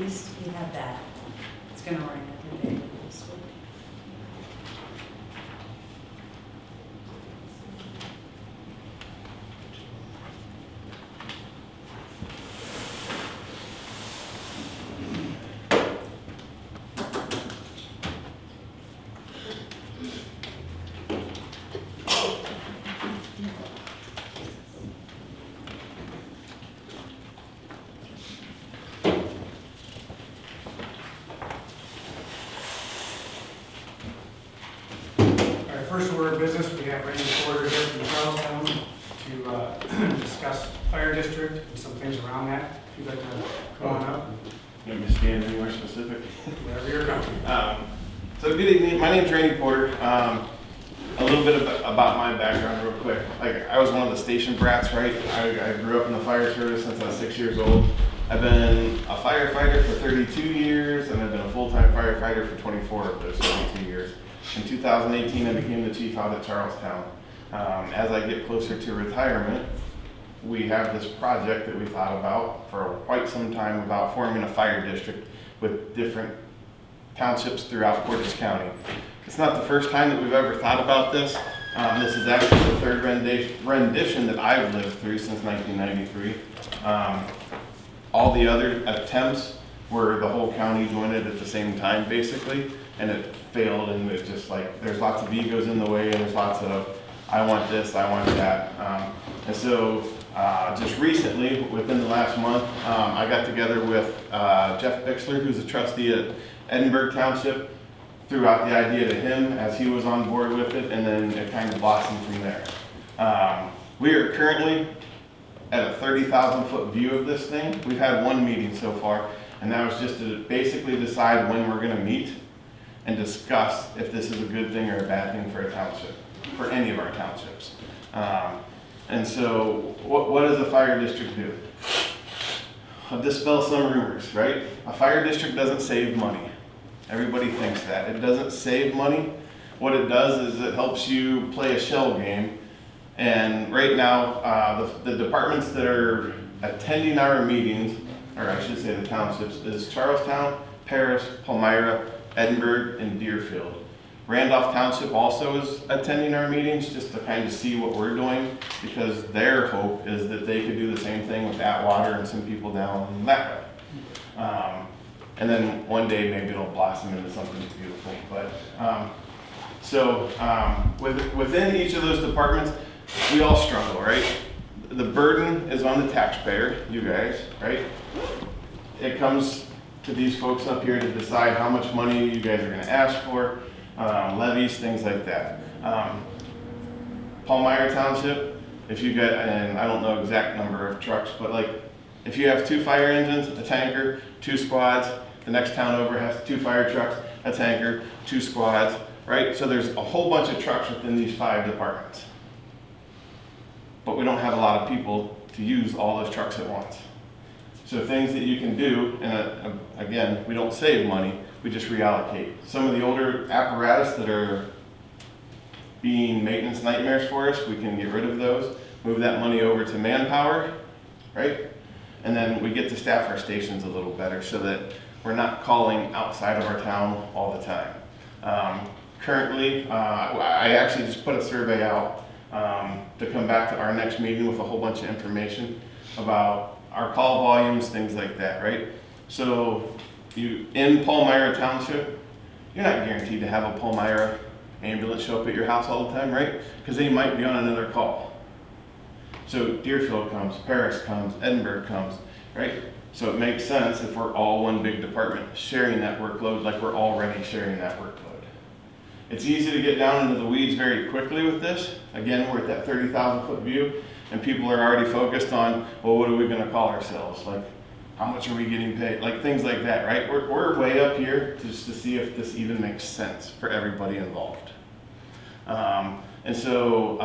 least we have that. It's gonna rain every day this week. First order of business, we have Randy Porter here from Charlestown to discuss fire district and some things around that. If you'd like to come on up, You want me to stand anywhere specific? wherever you're comfortable. So good evening, my name's Randy Porter. A little bit about my background real quick. Like, I was one of the station brats, right? I grew up in the fire service since I was 6 years old. I've been a firefighter for 32 years, and I've been a full-time firefighter for 24 of those 32 years. In 2018, I became the chief out at Charlestown. As I get closer to retirement, we have this project that we thought about for quite some time about forming a fire district with different townships throughout Portage County. It's not the first time that we've ever thought about this. This is actually the third rendition that I've lived through since 1993. All the other attempts were the whole county joined it at the same time, basically, and it failed, and it's just like, there's lots of egos in the way, and there's lots of, I want this, I want that. And so just recently, within the last month, I got together with Jeff Bixler, who's a trustee at Edinburgh Township, threw out the idea to him as he was on board with it, and then it kind of blossomed from there. We are currently at a 30,000 foot view of this thing. We've had one meeting so far, and that was just to basically decide when we're gonna meet and discuss if this is a good thing or a bad thing for a township, for any of our townships. And so what does a fire district do? I'll dispel some rumors, right? A fire district doesn't save money. Everybody thinks that. It doesn't save money. What it does is it helps you play a shell game. And right now, the departments that are attending our meetings, or I should say the townships, is Charlestown, Paris, Palmyra, Edinburgh, and Deerfield. Randolph Township also is attending our meetings just to kind of see what we're doing, because their hope is that they could do the same thing with Atwater and some people down that way. And then one day maybe it'll blossom into something beautiful. But within each of those departments, we all struggle, right? The burden is on the taxpayer, you guys, right? It comes to these folks up here to decide how much money you guys are going to ask for, levies, things like that. Palmyra Township, if you get, and I don't know exact number of trucks, but like if you have 2 fire engines, a tanker, 2 squads, the next town over has 2 fire trucks, a tanker, 2 squads, right? So there's a whole bunch of trucks within these 5 departments. But we don't have a lot of people to use all those trucks at once. So things that you can do, and again, we don't save money, we just reallocate. Some of the older apparatus that are being maintenance nightmares for us, we can get rid of those, move that money over to manpower, right? And then we get to staff our stations a little better so that we're not calling outside of our town all the time. Currently, I actually just put a survey out to come back to our next meeting with a whole bunch of information about our call volumes, things like that, right? So you in Palmyra Township, you're not guaranteed to have a Palmyra ambulance show up at your house all the time, right? Because they might be on another call. So Deerfield comes, Paris comes, Edinburgh comes, right? So it makes sense if we're all one big department sharing that workload like we're already sharing that workload. It's easy to get down into the weeds very quickly with this. Again, we're at that 30,000 foot view, and people are already focused on, well, what are we gonna call ourselves? Like, how much are we getting paid? Like things like that, right? We're way up here just to see if this even makes sense for everybody involved. And so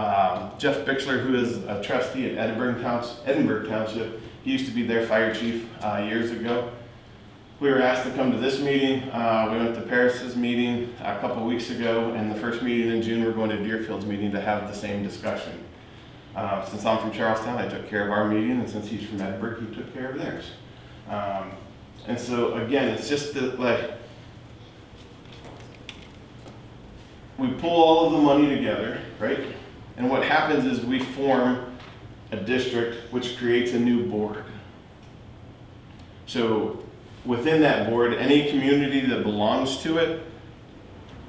Jeff Bixler, who is a trustee at Edinburgh Township, he used to be their fire chief years ago. We were asked to come to this meeting. We went to Paris's meeting a couple weeks ago, and the first meeting in June, we're going to Deerfield's meeting to have the same discussion. Since I'm from Charlestown, I took care of our meeting, and since he's from Edinburgh, he took care of theirs. And so again, it's just that, like, we pull all of the money together, right? And what happens is we form a district which creates a new board. So within that board, any community that belongs to it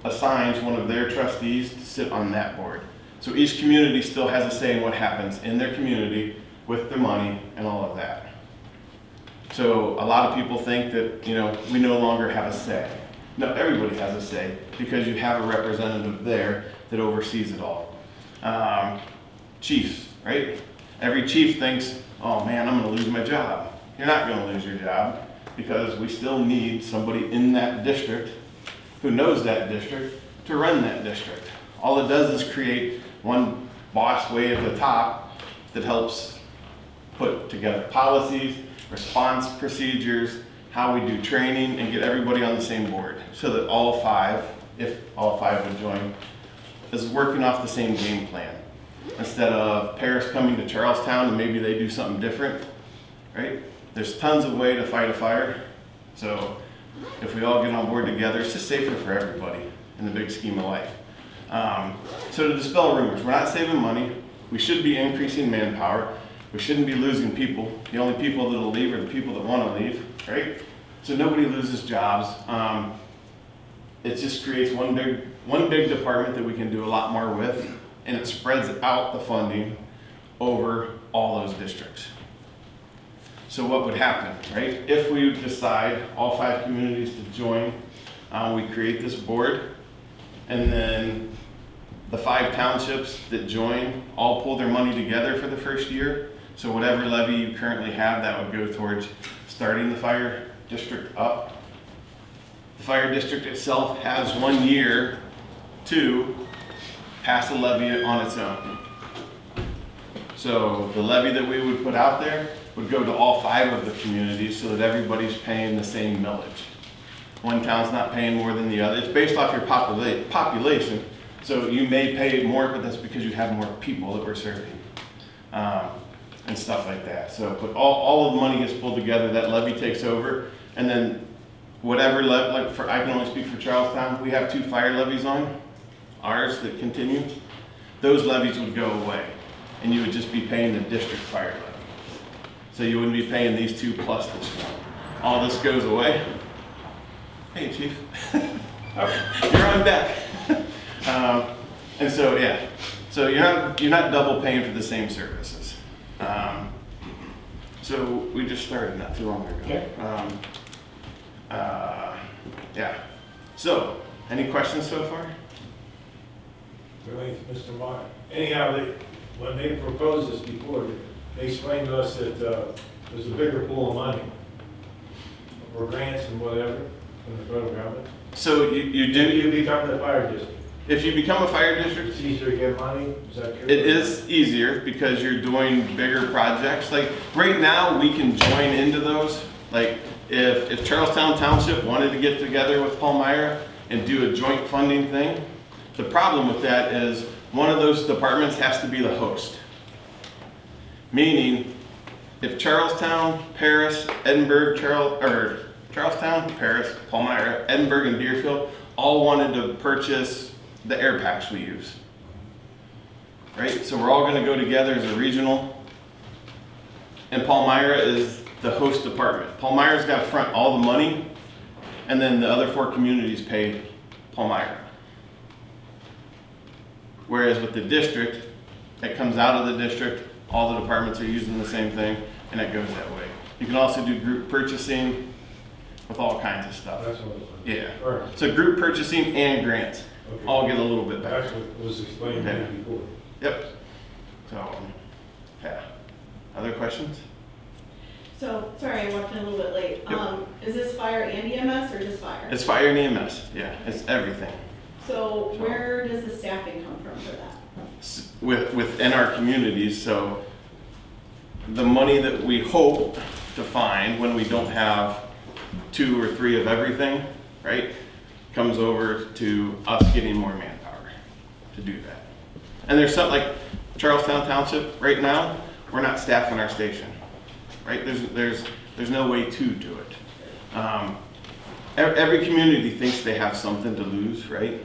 assigns one of their trustees to sit on that board. So each community still has a say in what happens in their community with the money and all of that. So a lot of people think that, you know, we no longer have a say. No, everybody has a say because you have a representative there that oversees it all. Chiefs, right? Every chief thinks, oh man, I'm gonna lose my job. You're not gonna lose your job because we still need somebody in that district who knows that district to run that district. All it does is create one boss way at the top that helps put together policies, response procedures, how we do training, and get everybody on the same board so that all five, if all five would join, is working off the same game plan. Instead of Paris coming to Charlestown and maybe they do something different, right? There's tons of way to fight a fire. So if we all get on board together, it's just safer for everybody in the big scheme of life. So to dispel rumors, we're not saving money. We should be increasing manpower. We shouldn't be losing people. The only people that'll leave are the people that want to leave, right? So nobody loses jobs. It just creates one big department that we can do a lot more with, and it spreads out the funding over all those districts. So what would happen, right? If we decide all 5 communities to join, we create this board, and then the 5 townships that join all pull their money together for the first year. So whatever levy you currently have, that would go towards starting the fire district up. The fire district itself has 1 year to pass a levy on its own. So the levy that we would put out there would go to all 5 of the communities so that everybody's paying the same millage. One town's not paying more than the other. It's based off your population. So you may pay more, but that's because you have more people that we're serving. And stuff like that. So, but all of the money gets pulled together, that levy takes over, and then whatever, I can only speak for Charlestown, we have 2 fire levies on, ours that continue. Those levies would go away, and you would just be paying the district fire levy. So you wouldn't be paying these 2 plus this one. All this goes away. Hey, Chief. You're on deck. And so, yeah, so you're not double paying for the same services. So we just started not too long ago. Okay. Yeah. So, any questions so far? Really, Mr. Martin. Anyhow, when they proposed this before, they explained to us that there's a bigger pool of money for grants and whatever from the federal government. So you do. You become the fire district. If you become a fire district, It's easier to get money, is that true? it is easier because you're doing bigger projects. Like right now, we can join into those. Like if Charlestown Township wanted to get together with Palmyra and do a joint funding thing, the problem with that is one of those departments has to be the host. Meaning, if Charlestown, Paris, Edinburgh, Charlestown, Paris, Palmyra, Edinburgh, and Deerfield all wanted to purchase the air packs we use, right? So we're all going to go together as a regional, and Palmyra is the host department. Palmyra's got to front all the money, and then the other 4 communities pay Palmyra. Whereas with the district, it comes out of the district, all the departments are using the same thing, and it goes that way. You can also do group purchasing with all kinds of stuff. That's what it was. Yeah. All right. So group purchasing and grants Okay. all get a little bit better. That's what was explained to me before. Yep. So, yeah. Other questions? So, sorry, I walked in a little bit late. Yep. Is this fire and EMS or just fire? It's fire and EMS. Yeah, it's everything. So where does the staffing come from for that? Within our communities, so the money that we hope to find when we don't have 2 or 3 of everything, right, comes over to us getting more manpower to do that. And there's something like Charlestown Township right now, we're not staffing our station, right? There's no way to do it. Every community thinks they have something to lose, right?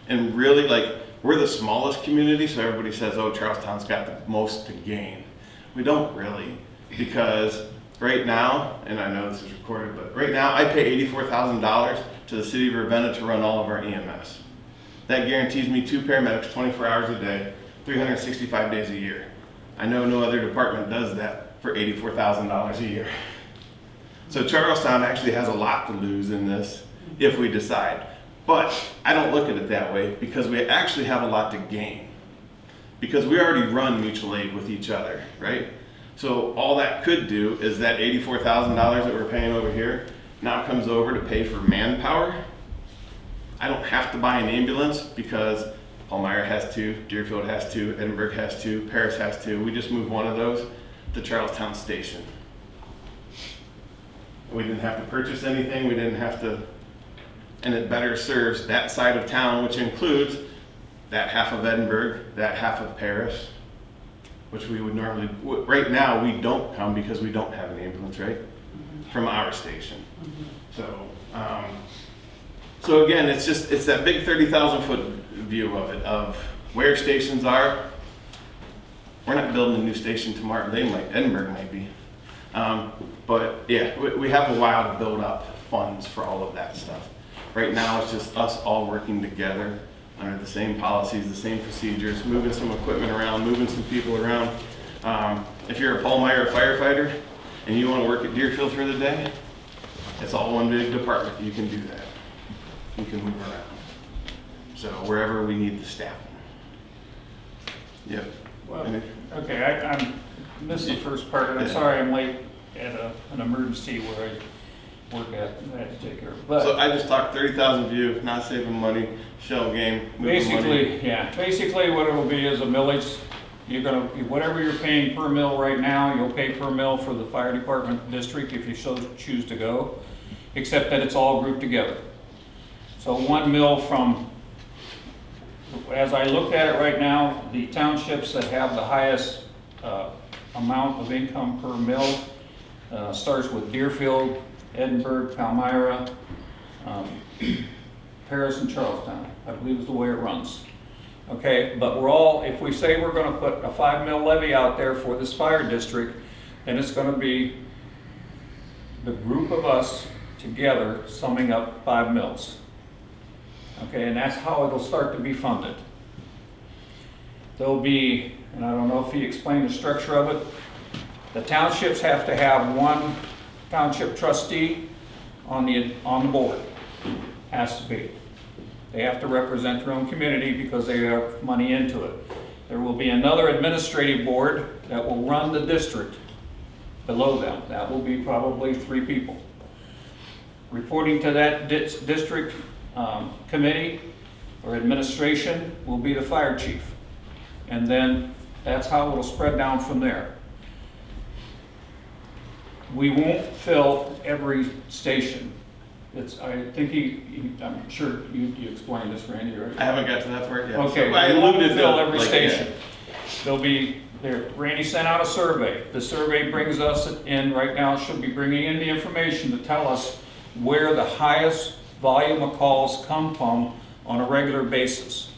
And really, like, we're the smallest community, so everybody says, oh, Charlestown's got the most to gain. We don't really, because right now, and I know this is recorded, but right now I pay $84,000 to the city of Ravenna to run all of our EMS. That guarantees me 2 paramedics 24 hours a day, 365 days a year. I know no other department does that for $84,000 a year. So Charlestown actually has a lot to lose in this if we decide. But I don't look at it that way because we actually have a lot to gain. Because we already run mutual aid with each other, right? So all that could do is that $84,000 that we're paying over here now comes over to pay for manpower. I don't have to buy an ambulance because Palmyra has 2, Deerfield has 2, Edinburgh has 2, Paris has 2. We just move one of those to Charlestown Station. We didn't have to purchase anything, we didn't have to, and it better serves that side of town, which includes that half of Edinburgh, that half of Paris, which we would normally, right now we don't come because we don't have an ambulance, right? From our station. So again, it's that big 30,000 foot view of it, of where stations are. We're not building a new station tomorrow, Edinburgh might be. But yeah, we have a while to build up funds for all of that stuff. Right now, it's just us all working together under the same policies, the same procedures, moving some equipment around, moving some people around. If you're a Palmyra firefighter and you want to work at Deerfield for the day, it's all one big department. You can do that. You can move around. So wherever we need the staffing. Yep. Well, okay, I missed the first part, and I'm sorry I'm late at an emergency where I work at, and I had to take care of. So But I just talked 30,000 view, not saving money, shell game, moving money. basically what it'll be is a millage. You're gonna, whatever you're paying per mill right now, you'll pay per mill for the fire department district if you so choose to go, except that it's all grouped together. So 1 mill from, as I looked at it right now, the townships that have the highest amount of income per mill starts with Deerfield, Edinburgh, Palmyra, Paris, and Charlestown. I believe is the way it runs. Okay, but we're all, if we say we're going to put a 5 mil levy out there for this fire district, then it's going to be the group of us together summing up 5 mils. Okay, and that's how it'll start to be funded. There'll be, and I don't know if he explained the structure of it, the townships have to have 1 township trustee on the board. Has to be. They have to represent their own community because they have money into it. There will be another administrative board that will run the district below them. That will be probably 3 people. Reporting to that district committee or administration will be the fire chief. And then that's how it'll spread down from there. We won't fill every station. I think I'm sure you explained this, Randy, right? I haven't got to that part yet. Okay, So I we won't alluded fill to, every like, station. yeah. There'll be, Randy sent out a survey. The survey brings us in, right now, should be bringing in the information to tell us where the highest volume of calls come from on a regular basis.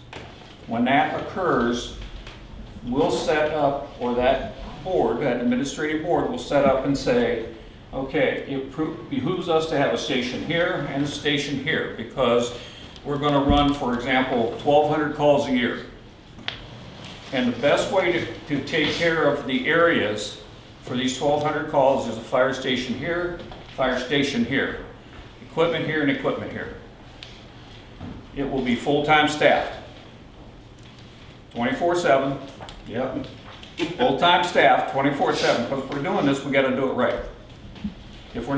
When that occurs, we'll set up, or that board, that administrative board will set up and say, okay, it behooves us to have a station here and a station here because we're going to run, for example, 1,200 calls a year. And the best way to take care of the areas for these 1,200 calls is a fire station here, fire station here, equipment here, and equipment here. It will be full-time staffed, 24/7. Yep, full-time staff, 24/7. Because if we're doing this, we got to do it right. If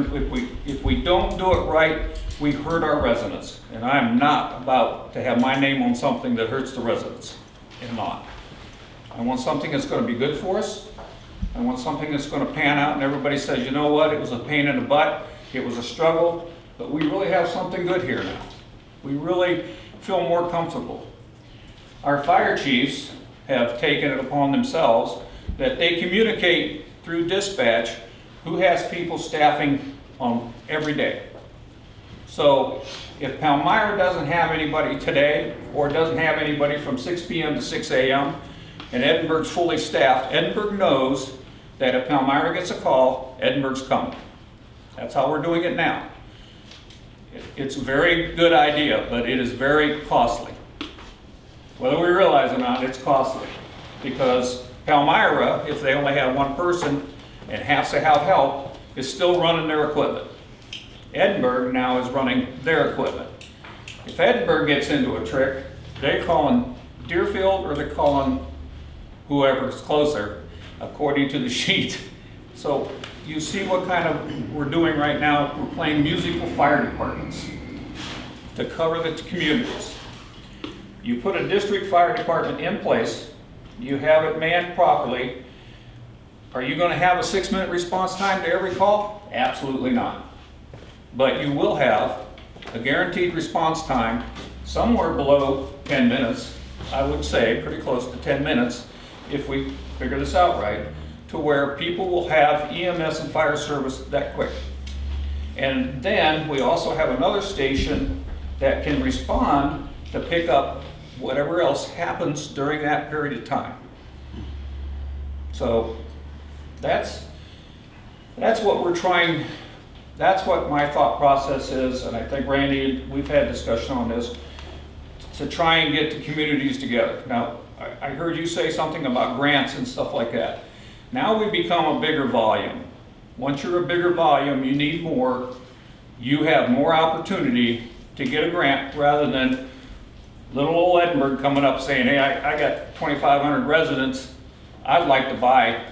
we don't do it right, we hurt our residents. And I'm not about to have my name on something that hurts the residents. I'm not. I want something that's going to be good for us. I want something that's going to pan out and everybody says, you know what, it was a pain in the butt, it was a struggle, but we really have something good here now. We really feel more comfortable. Our fire chiefs have taken it upon themselves that they communicate through dispatch who has people staffing on every day. So if Palmyra doesn't have anybody today, or doesn't have anybody from 6 p.m. to 6 a.m., and Edinburgh's fully staffed, Edinburgh knows that if Palmyra gets a call, Edinburgh's coming. That's how we're doing it now. It's a very good idea, but it is very costly. Whether we realize it or not, it's costly. Because Palmyra, if they only have one person and has to have help, is still running their equipment. Edinburgh now is running their equipment. If Edinburgh gets into a trick, they're calling Deerfield or they're calling whoever's closer, according to the sheet. So you see what kind of we're doing right now. We're playing musical fire departments to cover the communities. You put a district fire department in place, you have it manned properly. Are you going to have a 6-minute response time to every call? Absolutely not. But you will have a guaranteed response time somewhere below 10 minutes, I would say, pretty close to 10 minutes, if we figure this out right, to where people will have EMS and fire service that quick. And then we also have another station that can respond to pick up whatever else happens during that period of time. So that's what we're trying, that's what my thought process is, and I think Randy, we've had discussion on this, to try and get the communities together. Now, I heard you say something about grants and stuff like that. Now we become a bigger volume. Once you're a bigger volume, you need more. You have more opportunity to get a grant rather than little old Edinburgh coming up saying, hey, I got 2,500 residents. I'd like to buy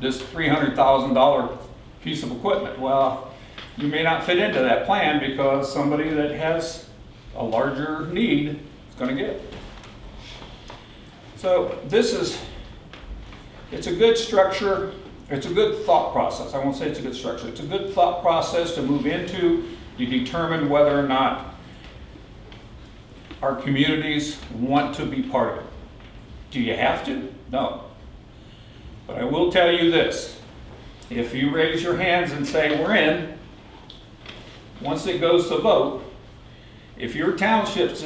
this $300,000 piece of equipment. Well, you may not fit into that plan because somebody that has a larger need is going to get it. So it's a good structure. It's a good thought process. I won't say it's a good structure. It's a good thought process to move into. You determine whether or not our communities want to be part of it. Do you have to? No. But I will tell you this. If you raise your hands and say we're in, once it goes to vote, if your township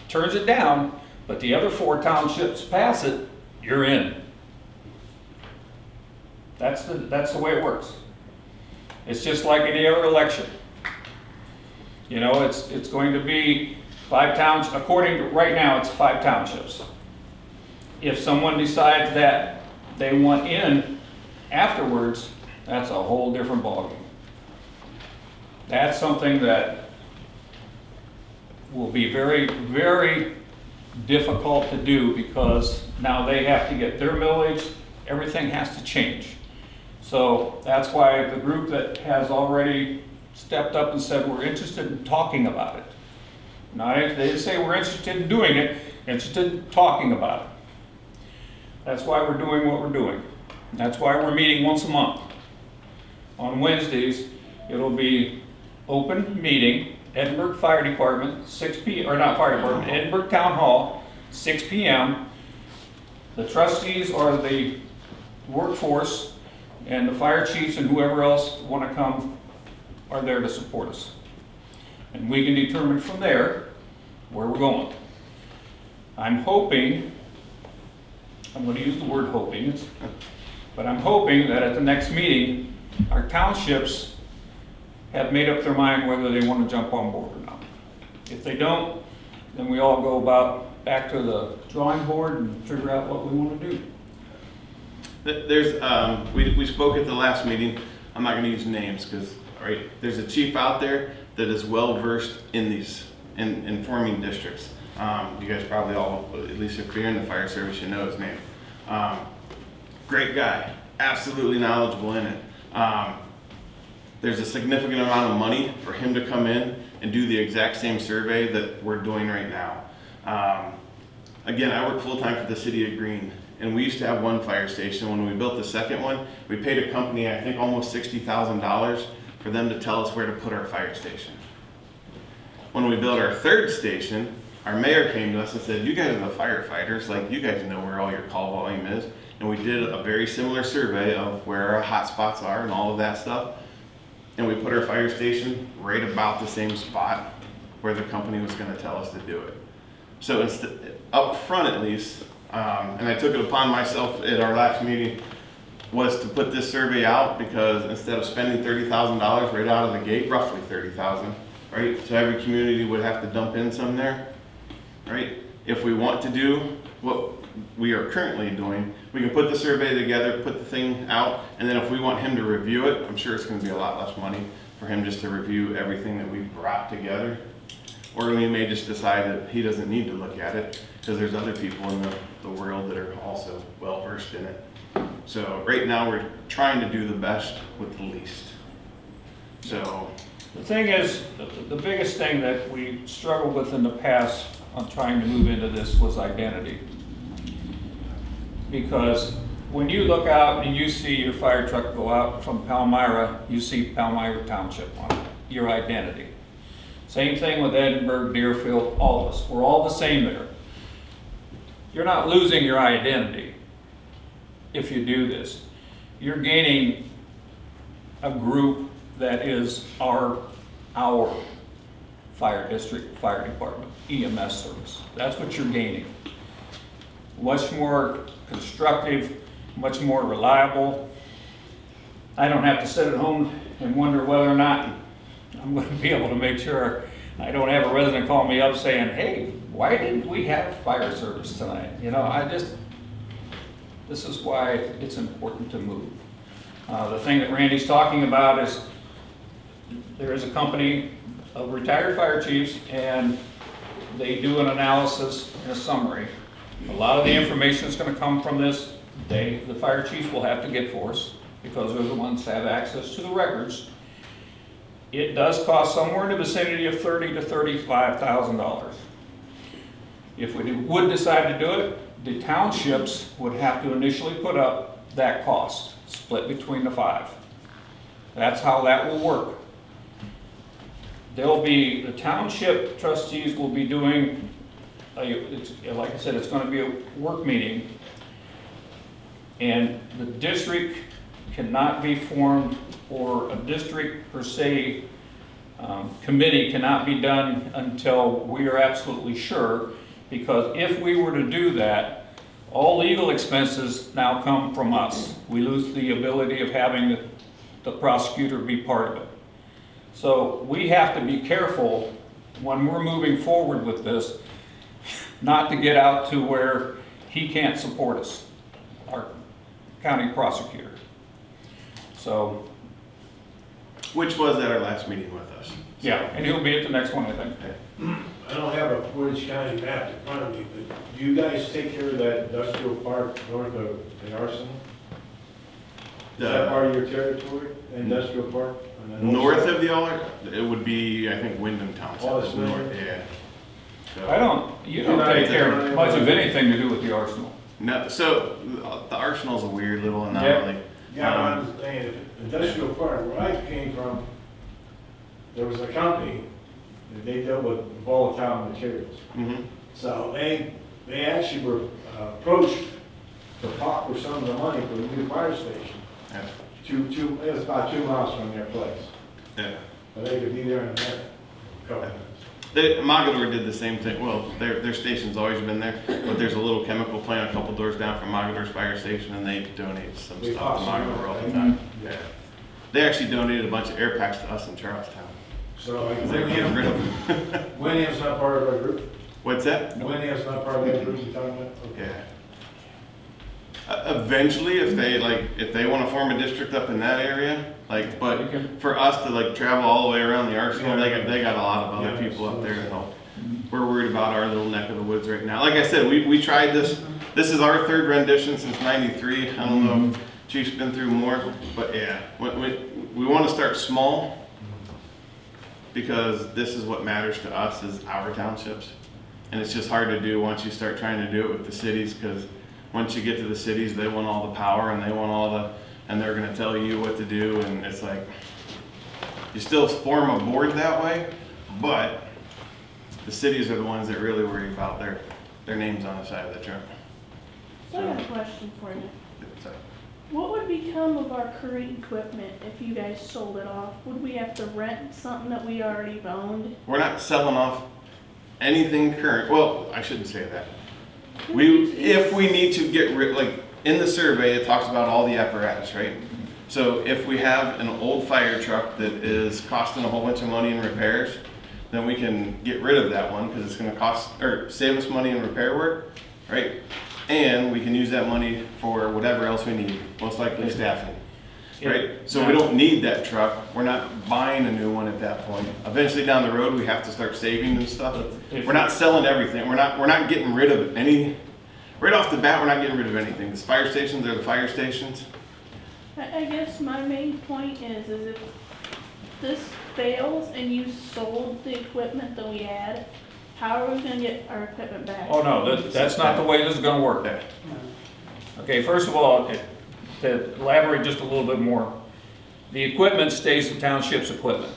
turns it down, but the other 4 townships pass it, you're in. That's the way it works. It's just like any other election. You know, it's going to be 5 towns, according to right now, it's 5 townships. If someone decides that they want in afterwards, that's a whole different ballgame. That's something that will be very, very difficult to do because now they have to get their millage, everything has to change. So that's why the group that has already stepped up and said we're interested in talking about it. Now, they didn't say we're interested in doing it, interested in talking about it. That's why we're doing what we're doing. That's why we're meeting once a month. On Wednesdays, it'll be open meeting, Edinburgh Fire Department, 6 p.m., or not Fire Department, Edinburgh Town Hall, 6 p.m. The trustees are the workforce, and the fire chiefs and whoever else want to come are there to support us. And we can determine from there where we're going. I'm hoping, I'm going to use the word hoping, but I'm hoping that at the next meeting, our townships have made up their mind whether they want to jump on board or not. If they don't, then we all go back to the drawing board and figure out what we want to do. We spoke at the last meeting. I'm not going to use names because, right, there's a chief out there that is well versed in these, in forming districts. You guys probably all, at least if you're in the fire service, you know his name. Great guy, absolutely knowledgeable in it. There's a significant amount of money for him to come in and do the exact same survey that we're doing right now. Again, I work full-time for the city of Greene, and we used to have one fire station. When we built the second one, we paid a company, I think, almost $60,000 for them to tell us where to put our fire station. When we built our third station, our mayor came to us and said, you guys are the firefighters, like you guys know where all your call volume is. And we did a very similar survey of where our hot spots are and all of that stuff. and we put our fire station right about the same spot where the company was gonna tell us to do it. So it's up front at least, and I took it upon myself at our last meeting, was to put this survey out because instead of spending $30,000 right out of the gate, roughly 30,000, right? So every community would have to dump in some there, right? If we want to do what we are currently doing, we can put the survey together, put the thing out, and then if we want him to review it, I'm sure it's gonna be a lot less money for him just to review everything that we brought together. Or we may just decide that he doesn't need to look at it, because there's other people in the world that are also well-versed in it. So right now, we're trying to do the best with the least. So, The thing is, the biggest thing that we struggled with in the past on trying to move into this was identity. Because when you look out and you see your fire truck go out from Palmyra, you see Palmyra Township on it, your identity. Same thing with Edinburgh, Deerfield, all of us. We're all the same there. You're not losing your identity if you do this. You're gaining a group that is our fire district, fire department, EMS service. That's what you're gaining. Much more constructive, much more reliable. I don't have to sit at home and wonder whether or not I'm going to be able to make sure I don't have a resident call me up saying, hey, why didn't we have fire service tonight? You know, this is why it's important to move. The thing that Randy's talking about is there is a company of retired fire chiefs, and they do an analysis and a summary. A lot of the information that's going to come from this, the fire chiefs will have to get for us because they're the ones that have access to the records. It does cost somewhere in the vicinity of $30,000 to $35,000. If we would decide to do it, the townships would have to initially put up that cost, split between the 5. That's how that will work. The township trustees will be doing, like I said, it's going to be a work meeting, and the district cannot be formed, or a district per se committee cannot be done until we are absolutely sure, because if we were to do that, all legal expenses now come from us. We lose the ability of having the prosecutor be part of it. So we have to be careful when we're moving forward with this, not to get out to where he can't support us, our county prosecutor. So, which was at our last meeting with us. yeah, and he'll be at the next one, I think. I don't have a Portage County map in front of me, but do you guys take care of that industrial park north of the arsenal? Is that part of your territory, the industrial park? On the North side? of the Aller, it would be, I think, Wyndham Township. Oh, it's north, Wyndham? yeah. So, You don't take care of much of anything to do with the arsenal. No, so the Arsenal's a weird little Yeah. anomaly. Yeah, I'm saying, industrial park, where I came from, there was a company, that they dealt with volatile materials. Mhm. So they actually were approached to talk for some of the money for the new fire station. Yeah. It was about 2 miles from their place. Yeah. But they could be there in a minute, a couple minutes. Mogador did the same thing. Well, their station's always been there, but there's a little chemical plant a couple doors down from Mogador's fire station, and they donate some They stuff to awesome. Mogador all the time. Yeah. They actually donated a bunch of air packs to us in Charlestown. So like They were getting rid of them. Wyndham's not part of our group? What's that? Wyndham's not part of that group you're talking about? Okay. Yeah. Eventually, if they want to form a district up in that area, but for us to travel all the way around the arsenal, they got a lot of other Yeah, people up there to help. We're worried about our little neck of the woods right now. Like I said, we tried this. This is our 3rd rendition since '93. I don't know if Chief's been through more, but yeah, we want to start small because this is what matters to us is our townships, and it's just hard to do once you start trying to do it with the cities, because once you get to the cities, they want all the power and they want and they're going to tell you what to do, and it's like you still form a board that way, but the cities are the ones that really worry about their names on the side of the truck. So I have a question for you. So, What would become of our current equipment if you guys sold it off? Would we have to rent something that we already owned? We're not selling off anything current. Well, I shouldn't say that. If we need to get rid, like in the survey, it talks about all the apparatus, right? So if we have an old fire truck that is costing a whole bunch of money in repairs, then we can get rid of that one because it's going to cost or save us money in repair work, right? And we can use that money for whatever else we need, most likely staffing, right? So we don't need that truck. We're not buying a new one at that point. Eventually down the road, we have to start saving and stuff. We're not selling everything. We're not getting rid of any. Right off the bat, we're not getting rid of anything. The fire stations are the fire stations. I guess my main point is if this fails and you sold the equipment that we had, how are we gonna get our equipment back? Oh, no, that's not the way this is gonna work. Okay, first of all, to elaborate just a little bit more, the equipment stays the township's equipment.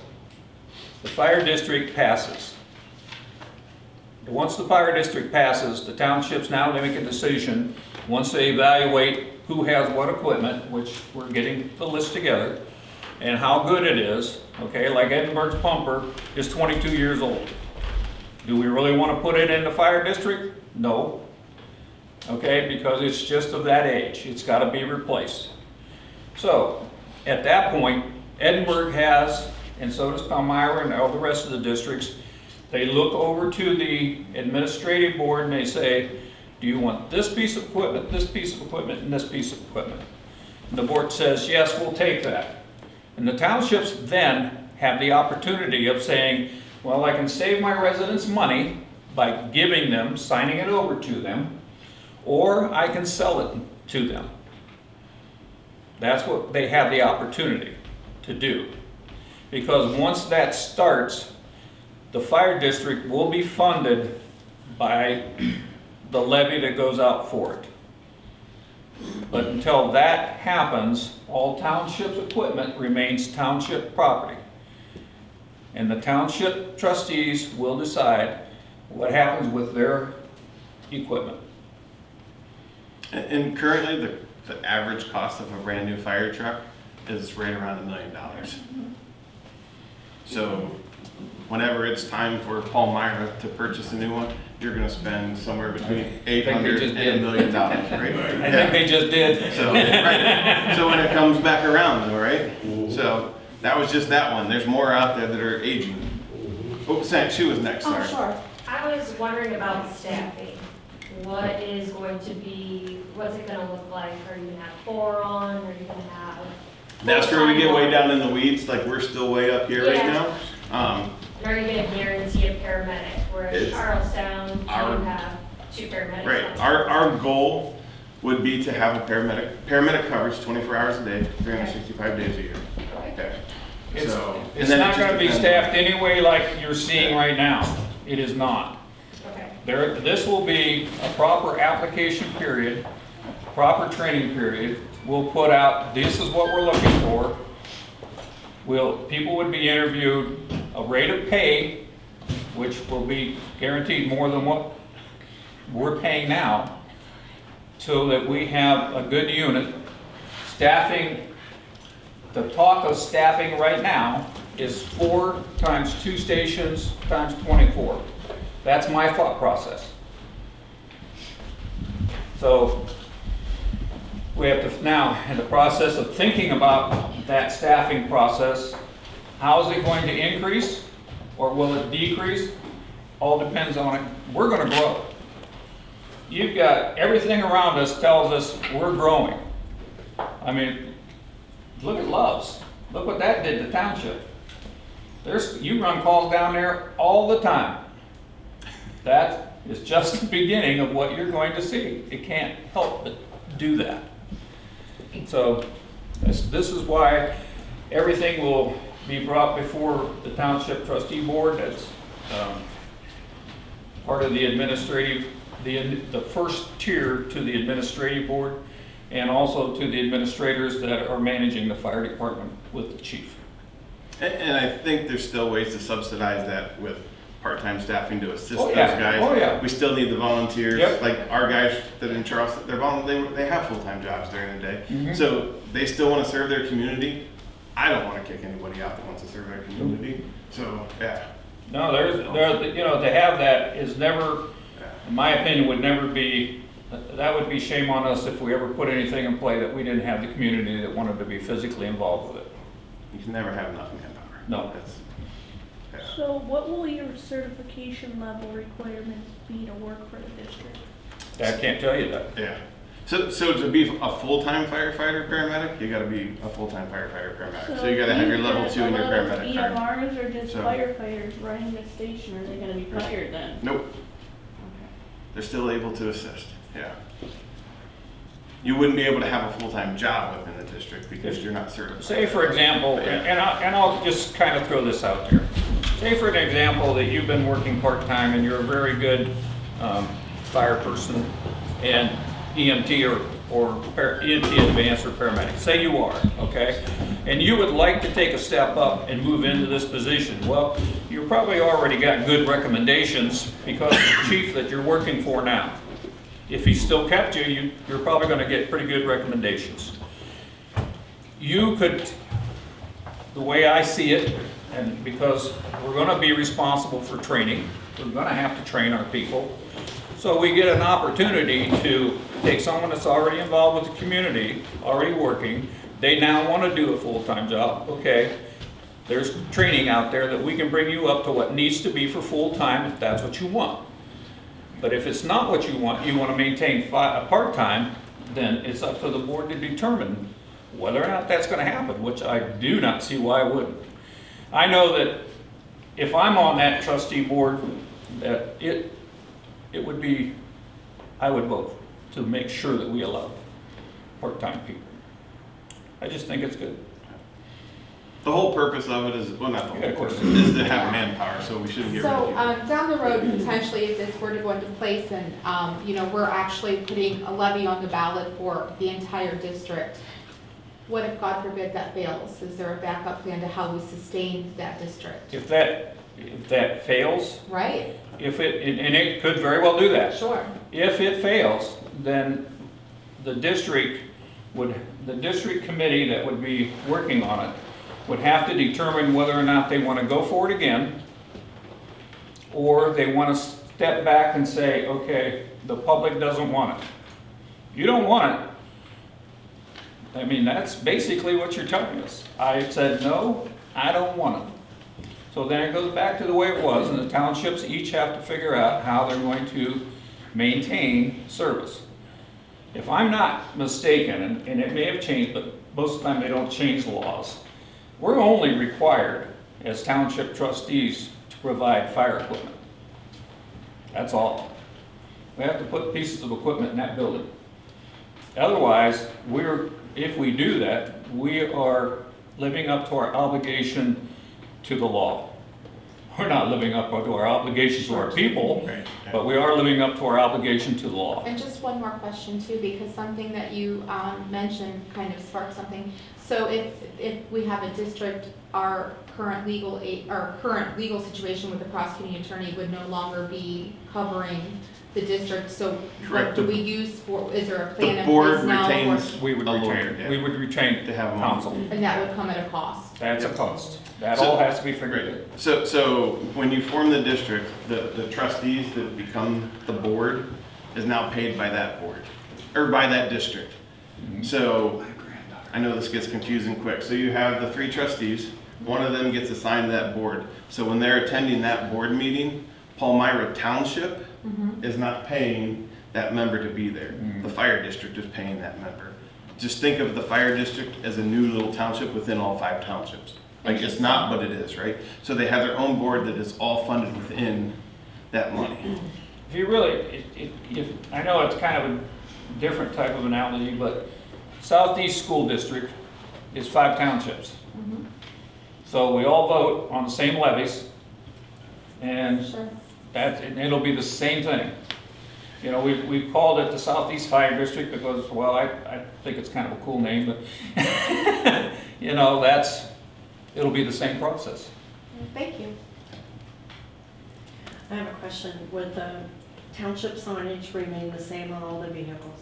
The fire district passes. Once the fire district passes, the townships now make a decision, once they evaluate who has what equipment, which we're getting the list together, and how good it is, okay, like Edinburgh's pumper is 22 years old. Do we really want to put it in the fire district? No. Okay, because it's just of that age. It's got to be replaced. So, at that point, Edinburgh has, and so does Palmyra and all the rest of the districts, they look over to the administrative board and they say, do you want this piece of equipment, this piece of equipment, and this piece of equipment? And the board says, yes, we'll take that. And the townships then have the opportunity of saying, well, I can save my residents money by giving them, signing it over to them, or I can sell it to them. That's what they have the opportunity to do. Because once that starts, the fire district will be funded by the levy that goes out for it. But until that happens, all township's equipment remains township property. And the township trustees will decide what happens with their equipment. And currently, the average cost of a brand new fire truck is right around $1 million. So whenever it's time for Palmyra to purchase a new one, you're going to spend somewhere between $800,000 and $1 million, right? I think they just did. So, right. So when it comes back around, all right? So that was just that one. There's more out there that are aging. Oh, she was next, sorry. Oh, sure. I was wondering about staffing. What is going to be, what's it gonna look like? Are you gonna have 4 on, or are you gonna have? That's where we get way down in the weeds, like we're still way up here right Yeah. now. Are you gonna guarantee a paramedic? Whereas It's Charlestown, you our- have 2 paramedics. Right, on our goal would be to have a paramedic coverage 24 hours a day, 365 days a year. Okay. It's, So, it's and then it not just going to be depends staffed anyway like you're seeing right now. It is not. Okay. This will be a proper application period, proper training period. We'll put out, this is what we're looking for. People would be interviewed, a rate of pay, which will be guaranteed more than what we're paying now, so that we have a good unit. Staffing, the talk of staffing right now is 4 times 2 stations times 24. That's my thought process. So we have to now, in the process of thinking about that staffing process, how is it going to increase or will it decrease? All depends on it. We're going to grow. You've got everything around us tells us we're growing. I mean, look at Love's. Look what that did to Township. You run calls down there all the time. That is just the beginning of what you're going to see. It can't help but do that. So this is why everything will be brought before the Township Trustee Board. That's part of the administrative, the first tier to the administrative board, and also to the administrators that are managing the fire department with the chief. And I think there's still ways to subsidize that with part-time staffing to assist Oh, those yeah. guys. Oh, yeah. We still need the volunteers. Yep. Like our guys that in Charleston, they have full-time jobs during the day. Mhm. So they still want to serve their community. I don't want to kick anybody out that wants to serve their community. So, yeah. No, to have that is never, in my opinion, would never be, that would be shame on us if we ever put anything in play that we didn't have the community that wanted to be physically involved with it. You can never have enough manpower. No. That's, yeah. So what will your certification level requirements be to work for the district? I can't tell you that. Yeah. So to be a full-time firefighter paramedic, you gotta be a full-time firefighter paramedic. So you gotta have your level 2 and your paramedic card. EMRs or just So- firefighters running the station, are they gonna be fired then? Nope. They're still able to assist, yeah. You wouldn't be able to have a full-time job within the district because you're not certified. Say for example, and I'll just kind of throw this out there. Say for an example that you've been working part-time and you're a very good fire person and EMT or EMT advanced or paramedic. Say you are, okay? And you would like to take a step up and move into this position. Well, you probably already got good recommendations because of the chief that you're working for now. If he still kept you, you're probably going to get pretty good recommendations. You could, the way I see it, and because we're going to be responsible for training, we're going to have to train our people. So we get an opportunity to take someone that's already involved with the community, already working, they now want to do a full-time job. Okay, there's training out there that we can bring you up to what needs to be for full-time if that's what you want. But if it's not what you want to maintain a part-time, then it's up to the board to determine whether or not that's going to happen, which I do not see why it wouldn't. I know that if I'm on that trustee board, that it would be, I would vote to make sure that we allow part-time people. I just think it's good. The whole purpose of it is, well, not the Yeah, whole of course. purpose, is to have manpower, so we shouldn't get rid of So, people. down the road, potentially, if this were to go into place and, we're actually putting a levy on the ballot for the entire district, what if, God forbid, that fails? Is there a backup plan to how we sustain that district? If that fails, Right? and it could very well do that. Sure. If it fails, then the district committee that would be working on it would have to determine whether or not they want to go for it again, or they want to step back and say, okay, the public doesn't want it. You don't want it. I mean, that's basically what you're telling us. I said, no, I don't want it. So then it goes back to the way it was, and the townships each have to figure out how they're going to maintain service. If I'm not mistaken, and it may have changed, but most of the time they don't change laws, we're only required as township trustees to provide fire equipment. That's all. We have to put pieces of equipment in that building. Otherwise, if we do that, we are living up to our obligation to the law. We're not living up to our obligation to our people, Right, yeah. but we are living up to our obligation to the law. And just one more question too, because something that you mentioned kind of sparked something. So if we have a district, our current legal situation with the prosecuting attorney would no longer be covering the district. So what Correct. do we use for, is there a plan The in board place now? retains We would a lawyer, retain, yeah. we would retain To have them. counsel. And that would come at a cost? That's a cost. That So- all has to be figured out. So when you form the district, the trustees that become the board is now paid by that board, or by that district. So, I know this gets confusing quick. So you have the 3 trustees, one of them gets assigned to that board. So when they're attending that board meeting, Palmyra Township is not paying that member to be there. The fire district is paying that member. Just think of the fire district as a new little township within all 5 townships. Like, it's not, but it is, right? So they have their own board that is all funded within that money. If you really, I know it's kind of a different type of analogy, but Southeast School District is 5 townships. So we all vote on the same levies, and Sure. it'll be the same thing. You know, we've called it the Southeast Fire District because, well, I think it's kind of a cool name, but, you know, it'll be the same process. Thank you. I have a question. Would the township signage remain the same on all the vehicles?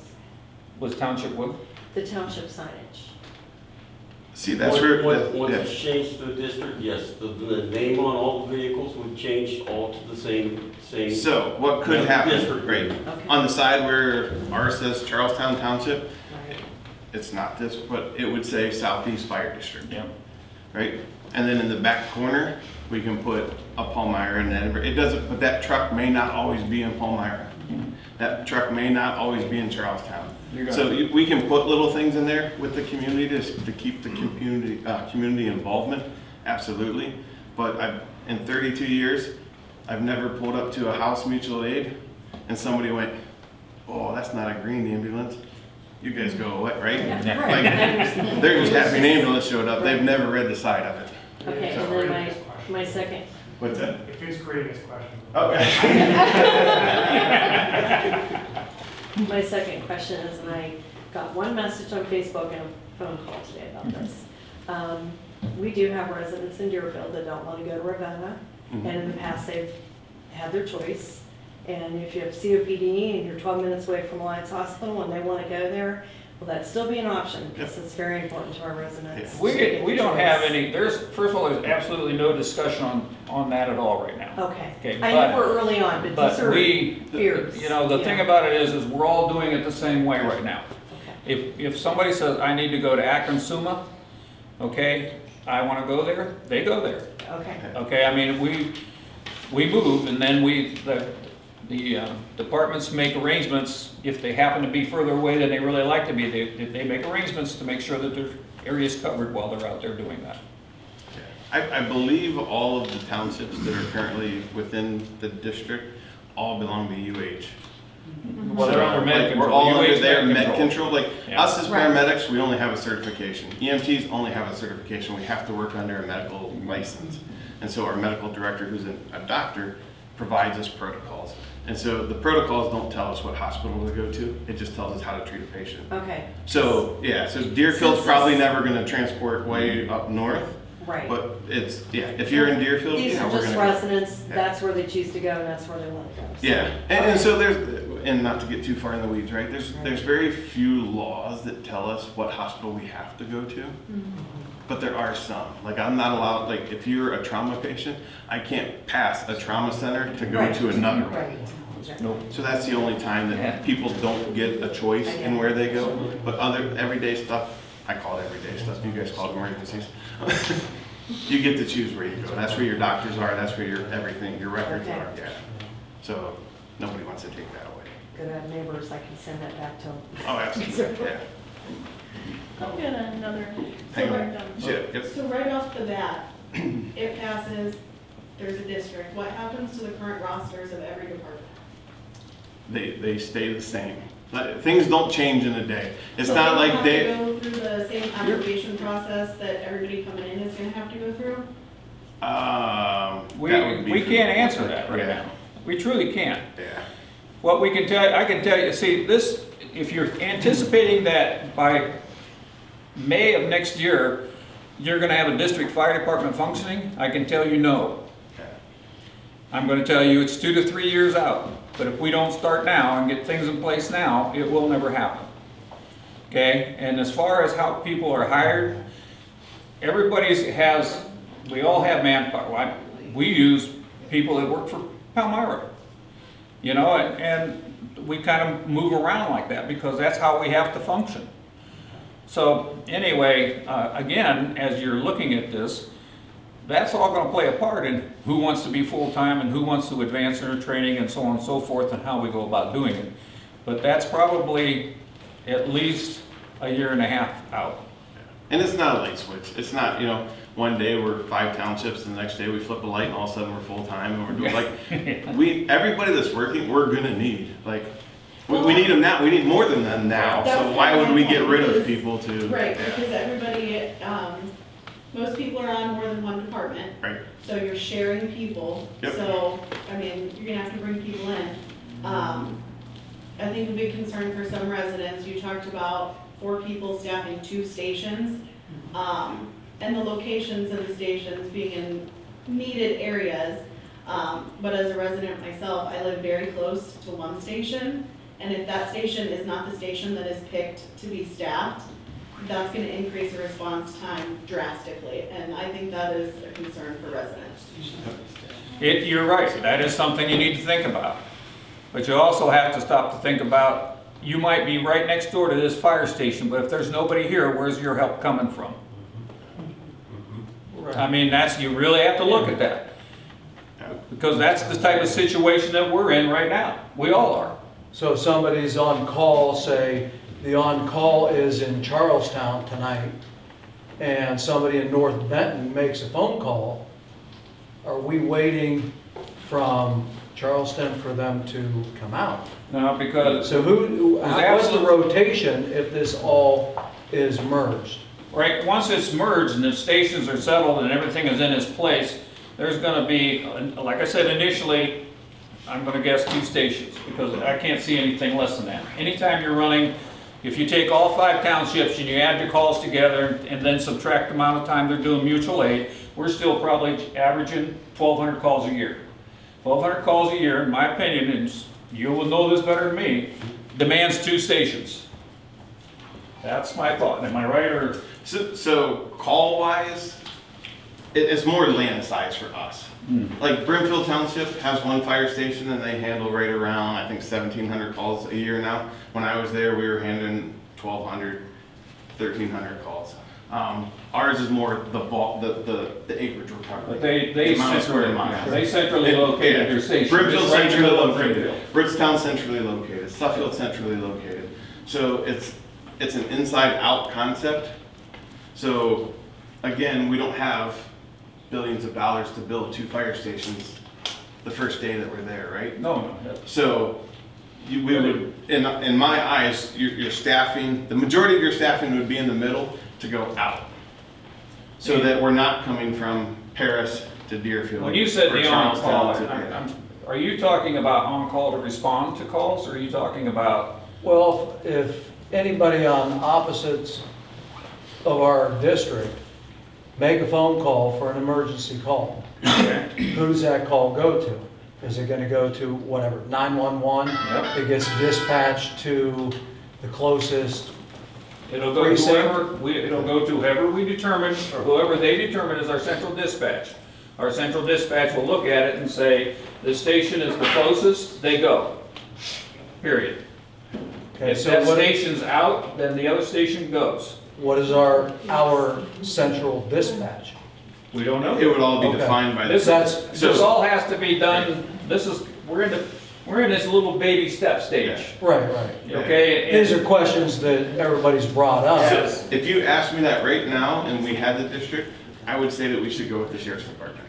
Was township what? The township signage? See, that's where, Once yeah. it's changed to a district, yes, the name on all the vehicles would change all to the same. So what could happen, District. right? Okay. On the side where ours says Charlestown Township, Right. it's not this, but it would say Southeast Fire District, Yeah. right? And then in the back corner, we can put a Palmyra and then it doesn't, but that truck may not always be in Palmyra. That truck may not always be in Charlestown. You're So gonna- we can put little things in there with the community to keep the community involvement, absolutely. But in 32 years, I've never pulled up to a house mutual aid and somebody went, oh, that's not a green ambulance. You guys go, what, right? Yeah, Like, right, I understand. they're just happy an ambulance showed up. They've never read the side of it. Okay, and then my second, What's that? If it's great, it's questionable. Okay. my second question is, and I got one message on Facebook and a phone call today about this. We do have residents in Deerfield that don't want to go to Ravenna, and in the past, they've had their choice. And if you have COPD and you're 12 minutes away from Alliance Hospital and they want to go there, will that still be an option? Because it's very important to our residents. We to get we the don't have choice. any, first of all, there's absolutely no discussion on that at all right now. Okay, Okay, I but- know we're early on, but these But are we, fears. you know, the thing Yeah. about it is we're all doing it the same way right now. Okay. If somebody says, I need to go to Akron Suma, okay, I want to go there, they go there. Okay, Okay, I mean, we move and then the departments make arrangements, if they happen to be further away than they really like to be, they make arrangements to make sure that their area is covered while they're out there doing that. I believe all of the townships that are currently within the district all belong to UH. Well, they're under med Like, control. we're all UH under their med control. control, like, Yeah. us as Right. paramedics, we only have a certification. EMTs only have a certification, we have to work under a medical license. And so our medical director, who's a doctor, provides us protocols. And so the protocols don't tell us what hospital to go to, it just tells us how to treat a patient. okay, So, yeah, so Deerfield's probably never gonna transport way up north, right. but it's, yeah, if you're in Deerfield, These yeah, are we're just gonna. residents, Yeah. that's where they choose to go and that's where they want to go. So- Yeah, and so and not to get too far in the weeds, right? There's very few laws that tell us what hospital we have to go to, but there are some. Like I'm not allowed, like if you're a trauma patient, I can't pass a trauma center to go Right. to another one. Right. Nope. So that's the only time Yeah. that people don't get a choice in where they go. But other everyday stuff, I call it everyday stuff, you guys call it emergencies. You get to choose where you go. That's where your doctors are, that's where your everything, your records Okay. are, yeah. So nobody wants to take that away. Good, I have neighbors, I can send that back to them. Oh, absolutely, yeah. I'll get another. Hang on. done. Shit, yep. So right off the bat, it passes, there's a district. What happens to the current rosters of every department? They stay the same. Like, things don't change in a day. It's So not they like don't they, have to go through the same application process that everybody coming in is gonna have to go through? that would be We for- can't answer that right Yeah. now. We truly can't. Yeah. What we can tell, I can tell you, see, this, if you're anticipating that by May of next year, you're gonna have a district fire department functioning, I can tell you no. I'm gonna tell you it's 2 to 3 years out, but if we don't start now and get things in place now, it will never happen. Okay, and as far as how people are hired, we all have manpower. We use people that work for Palmyra. You know, and we kind of move around like that because that's how we have to function. So anyway, again, as you're looking at this, that's all going to play a part in who wants to be full-time and who wants to advance their training and so on and so forth and how we go about doing it. But that's probably at least a year and a half out. And it's not a light switch. It's not, you know, one day we're 5 townships and the next day we flip a light and all of a sudden we're full-time and we're doing like, everybody that's working, we're gonna need. Like, we need them now, we need more than them now. That So was why kind of would we my get point rid of is- people to? Right, yeah. because everybody, most people are on more than one department. Right. So you're sharing people. Yep. So, I mean, you're gonna have to bring people in. I think a big concern for some residents, you talked about 4 people staffing 2 stations. And the locations of the stations being in needed areas. But as a resident myself, I live very close to one station, and if that station is not the station that is picked to be staffed, that's gonna increase the response time drastically, and I think that is a concern for residents. You're right, that is something you need to think about. But you also have to stop to think about, you might be right next door to this fire station, but if there's nobody here, where's your help coming from? I mean, you really have to look at that. Because that's the type of situation that we're in right now. We all are. So if somebody's on call, say, the on-call is in Charlestown tonight, and somebody in North Benton makes a phone call, are we waiting from Charleston for them to come out? No, because, So what's the rotation if this all is merged? right, once it's merged and the stations are settled and everything is in its place, there's gonna be, like I said initially, I'm gonna guess 2 stations, because I can't see anything less than that. Anytime you're running, if you take all 5 townships and you add your calls together and then subtract the amount of time they're doing mutual aid, we're still probably averaging 1,200 calls a year. 1,200 calls a year, in my opinion, and you will know this better than me, demands 2 stations. That's my thought. Am I right, or? So call-wise, it's more land size for us. Like Brimfield Township has 1 fire station and they handle right around, I think, 1,700 calls a year now. When I was there, we were handling 1,200, 1,300 calls. Ours is more the acreage we're covering. But they The amount of square centrally, miles. they centrally located their station. Brimfield Just right centrally below located, Brimfield. Brittstown centrally located, Suffield centrally located. So it's an inside-out concept. So again, we don't have billions of dollars to build 2 fire stations the first day that we're there, right? No. So we would, in my eyes, your staffing, the majority of your staffing would be in the middle to go out. So that we're not coming from Paris to Deerfield. When you said or the on-call, Charlestown are you talking about on-call to respond to calls, or are you talking about? Well, if anybody on opposites of our district make a phone call for an emergency call, who does that call go to? Is it gonna go to whatever, 911? Yep. It gets dispatched to the closest, It'll go to whoever we determine, or whoever they determine is our central dispatch. Our central dispatch will look at it and say, this station is the closest, they go. Period. okay, If so that what, station's out, then the other station goes. what is our central dispatch? We don't know. It would all be Okay. defined by the. This all has to be done, we're in this little baby step stage, Right. okay? These are questions that everybody's brought up. Yes. If you asked me that right now and we had the district, I would say that we should go with the sheriff's department.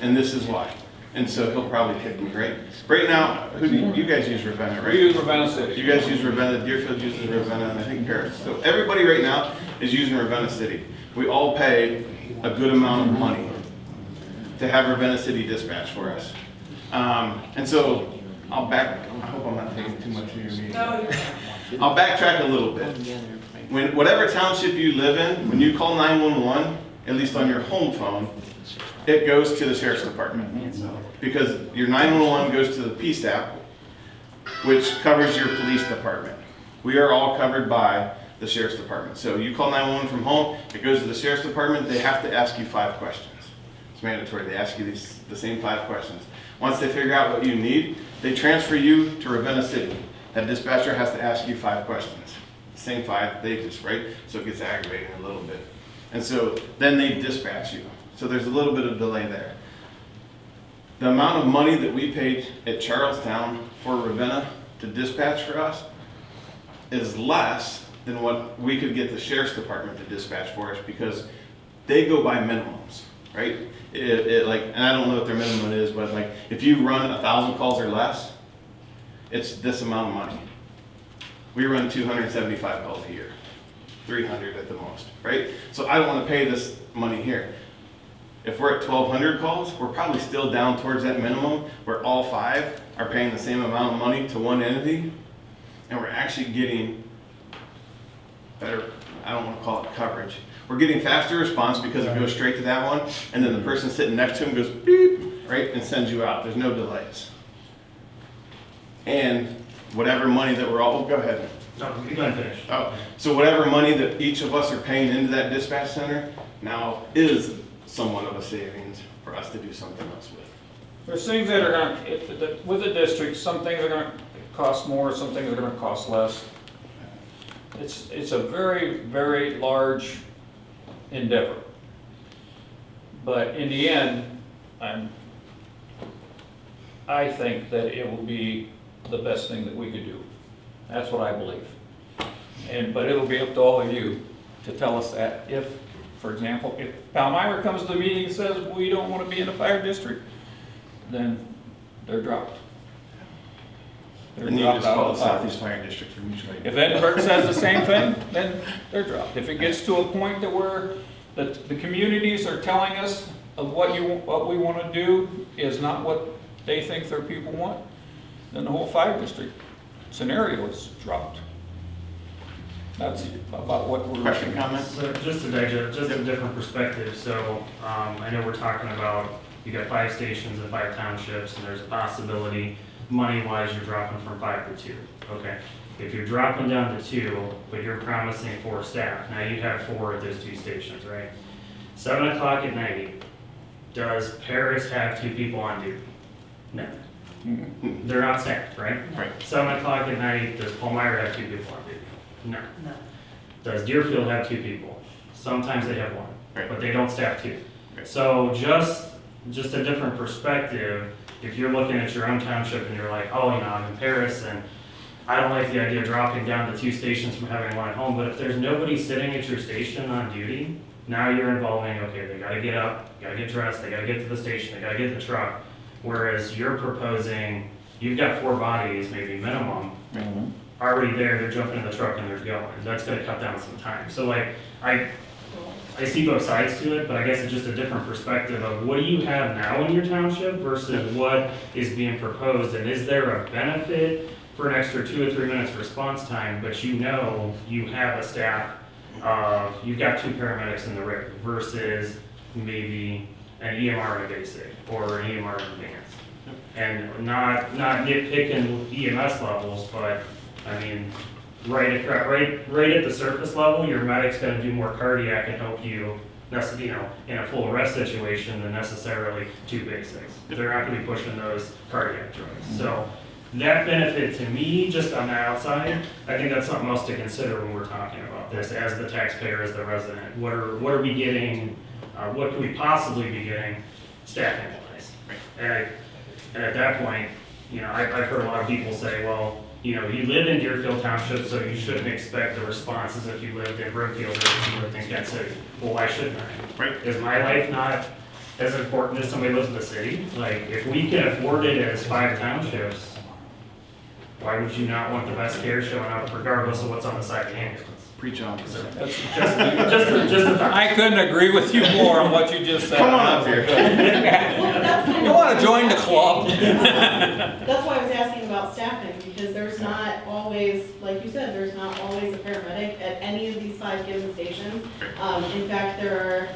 And this is why. And so he'll probably kick me, right? Right now, who do you guys use Ravenna, right? We use Ravenna City. You guys use Ravenna, Deerfield uses Ravenna, and I think Paris. So everybody right now is using Ravenna City. We all pay a good amount of money to have Ravenna City dispatch for us. And so I hope I'm not taking too much of your meeting. No, you're fine. I'll backtrack a little bit. Whatever township you live in, when you call 911, at least on your home phone, it goes to the sheriff's department. Because your 911 goes to the PSAP, which covers your police department. We are all covered by the sheriff's department. So you call 911 from home, it goes to the sheriff's department, they have to ask you 5 questions. It's mandatory, they ask you the same 5 questions. Once they figure out what you need, they transfer you to Ravenna City. That dispatcher has to ask you 5 questions. Same 5, they just, right? So it gets aggravating a little bit. And so then they dispatch you. So there's a little bit of delay there. The amount of money that we paid at Charlestown for Ravenna to dispatch for us is less than what we could get the sheriff's department to dispatch for us, because they go by minimums, right? And I don't know what their minimum is, but like if you run 1,000 calls or less, it's this amount of money. We run 275 calls a year, 300 at the most, right? So I don't want to pay this money here. If we're at 1,200 calls, we're probably still down towards that minimum, where all 5 are paying the same amount of money to one entity, and we're actually getting better, I don't want to call it coverage. We're getting faster response because it goes straight to that one, and then the person sitting next to him goes beep, right, and sends you out. There's no delays. And whatever money that we're all, go ahead. No, you go ahead and finish. Oh, so whatever money that each of us are paying into that dispatch center now is somewhat of a savings for us to do something else with. There's things that are gonna, with the district, some things are gonna cost more, some things are gonna cost less. It's a very, very large endeavor. But in the end, I think that it will be the best thing that we could do. That's what I believe. But it'll be up to all of you to tell us that if, for example, if Palmyra comes to the meeting and says we don't want to be in a fire district, then they're dropped. They're And you dropped just out call of it the fire. Southeast Fire District for mutual aid. If Edinburgh says the same thing, then they're dropped. If it gets to a point that where the communities are telling us of what we want to do is not what they think their people want, then the whole fire district scenario is dropped. That's about what we're. Question, comment? So just to digest, just a different perspective, so, I know we're talking about, you got 5 stations and 5 townships, and there's a possibility, money-wise, you're dropping from 5 to 2, okay? If you're dropping down to 2, but you're promising 4 staff, now you have 4 at those 2 stations, right? 7 o'clock at night, does Paris have 2 people on duty? No. They're not staffed, right? Right. 7 o'clock at night, does Palmyra have 2 people on duty? No. No. Does Deerfield have 2 people? Sometimes they have 1, Right. but they don't staff 2. Right. So just a different perspective, if you're looking at your own township and you're like, oh, I'm in Paris and I don't like the idea of dropping down to 2 stations from having 1 at home, but if there's nobody sitting at your station on duty, now you're involving, okay, they gotta get up, gotta get dressed, they gotta get to the station, they gotta get in the truck. Whereas you're proposing, you've got 4 bodies, maybe minimum, already there, they're jumping in the truck and they're going. That's gonna cut down some time. So like, I see both sides to it, but I guess it's just a different perspective of what do you have now in your township versus what is being proposed, and is there a benefit for an extra 2 or 3 minutes response time, but you have a staff of, you've got 2 paramedics in the rig versus maybe an EMR in a basic or an EMR in advanced. And not nitpicking EMS levels, but I mean, right at the surface level, your medic's gonna do more cardiac and help you, in a full arrest situation than necessarily 2 basics. They're not gonna be pushing those cardiac drugs. So that benefit to me, just on the outside, I think that's something else to consider when we're talking about this as the taxpayer, as the resident. What are we getting, what could we possibly be getting staffing wise? And at that point, I've heard a lot of people say, well, you live in Deerfield Township, so you shouldn't expect the response as if you lived in Brookfield or if you lived in Kent City. Well, why shouldn't I? Right. Is my life not as important as somebody who lives in the city? Like, if we can afford it as 5 townships, why would you not want the best care showing up regardless of what's on the side of the ambulance? Preach on. That's just a thought. I couldn't agree with you more on what you just said. Come on up here. Well, that's kind You of- want to join the club? That's why I was asking about staffing, because there's not always, like you said, there's not always a paramedic at any of these 5 given stations. In fact, there are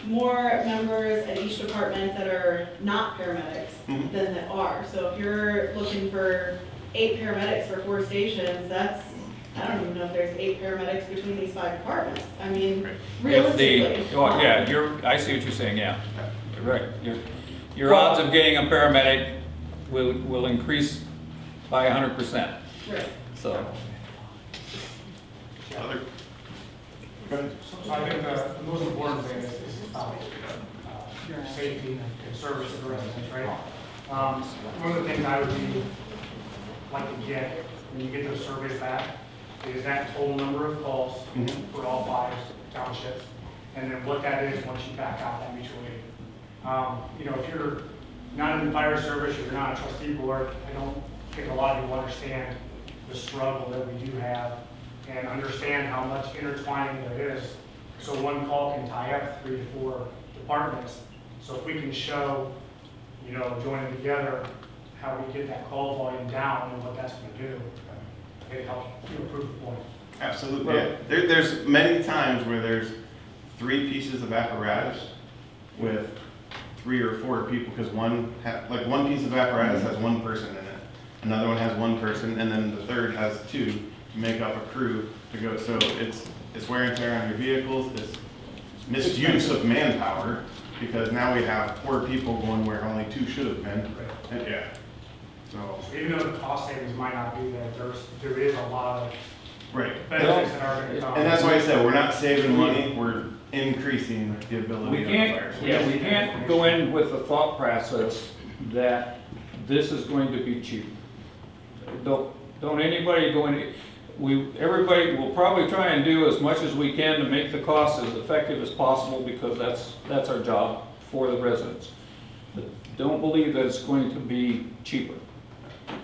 more members at each department that are not paramedics than that are. So if you're looking for 8 paramedics for 4 stations, I don't even know if there's 8 paramedics between these 5 departments. I mean, realistically. I see what you're saying, yeah. You're right. Your odds of getting a paramedic will increase by 100%. Right. So, Other? Go ahead. So I think the most important thing is safety and service to the residents, right? One of the things I would like to get when you get those surveys back is that total number of calls for all 5 townships, and then what that is once you back out that mutual aid. If you're not in the fire service, you're not a trustee board, I don't think a lot of people understand the struggle that we do have and understand how much intertwining there is. So one call can tie up 3 to 4 departments. So if we can show, joining together, how we get that call volume down and what that's going to do, it helps prove the point. Absolutely. Yeah. There's many times where there's 3 pieces of apparatus with 3 or 4 people, because one piece of apparatus has one person in it, another one has one person, and then the third has 2 to make up a crew to go. So it's wear and tear on your vehicles, it's misuse of manpower, because now we have 4 people going where only 2 should have been. And yeah. So Even though the cost savings might not be there, there is a lot of right. benefits that are gonna come. And that's why I said we're not saving money, we're increasing the ability We of the can't, fire. yeah, we can't go in with the thought process that this is going to be cheap. Don't anybody go in, everybody will probably try and do as much as we can to make the cost as effective as possible, because that's our job for the residents. But don't believe that it's going to be cheaper.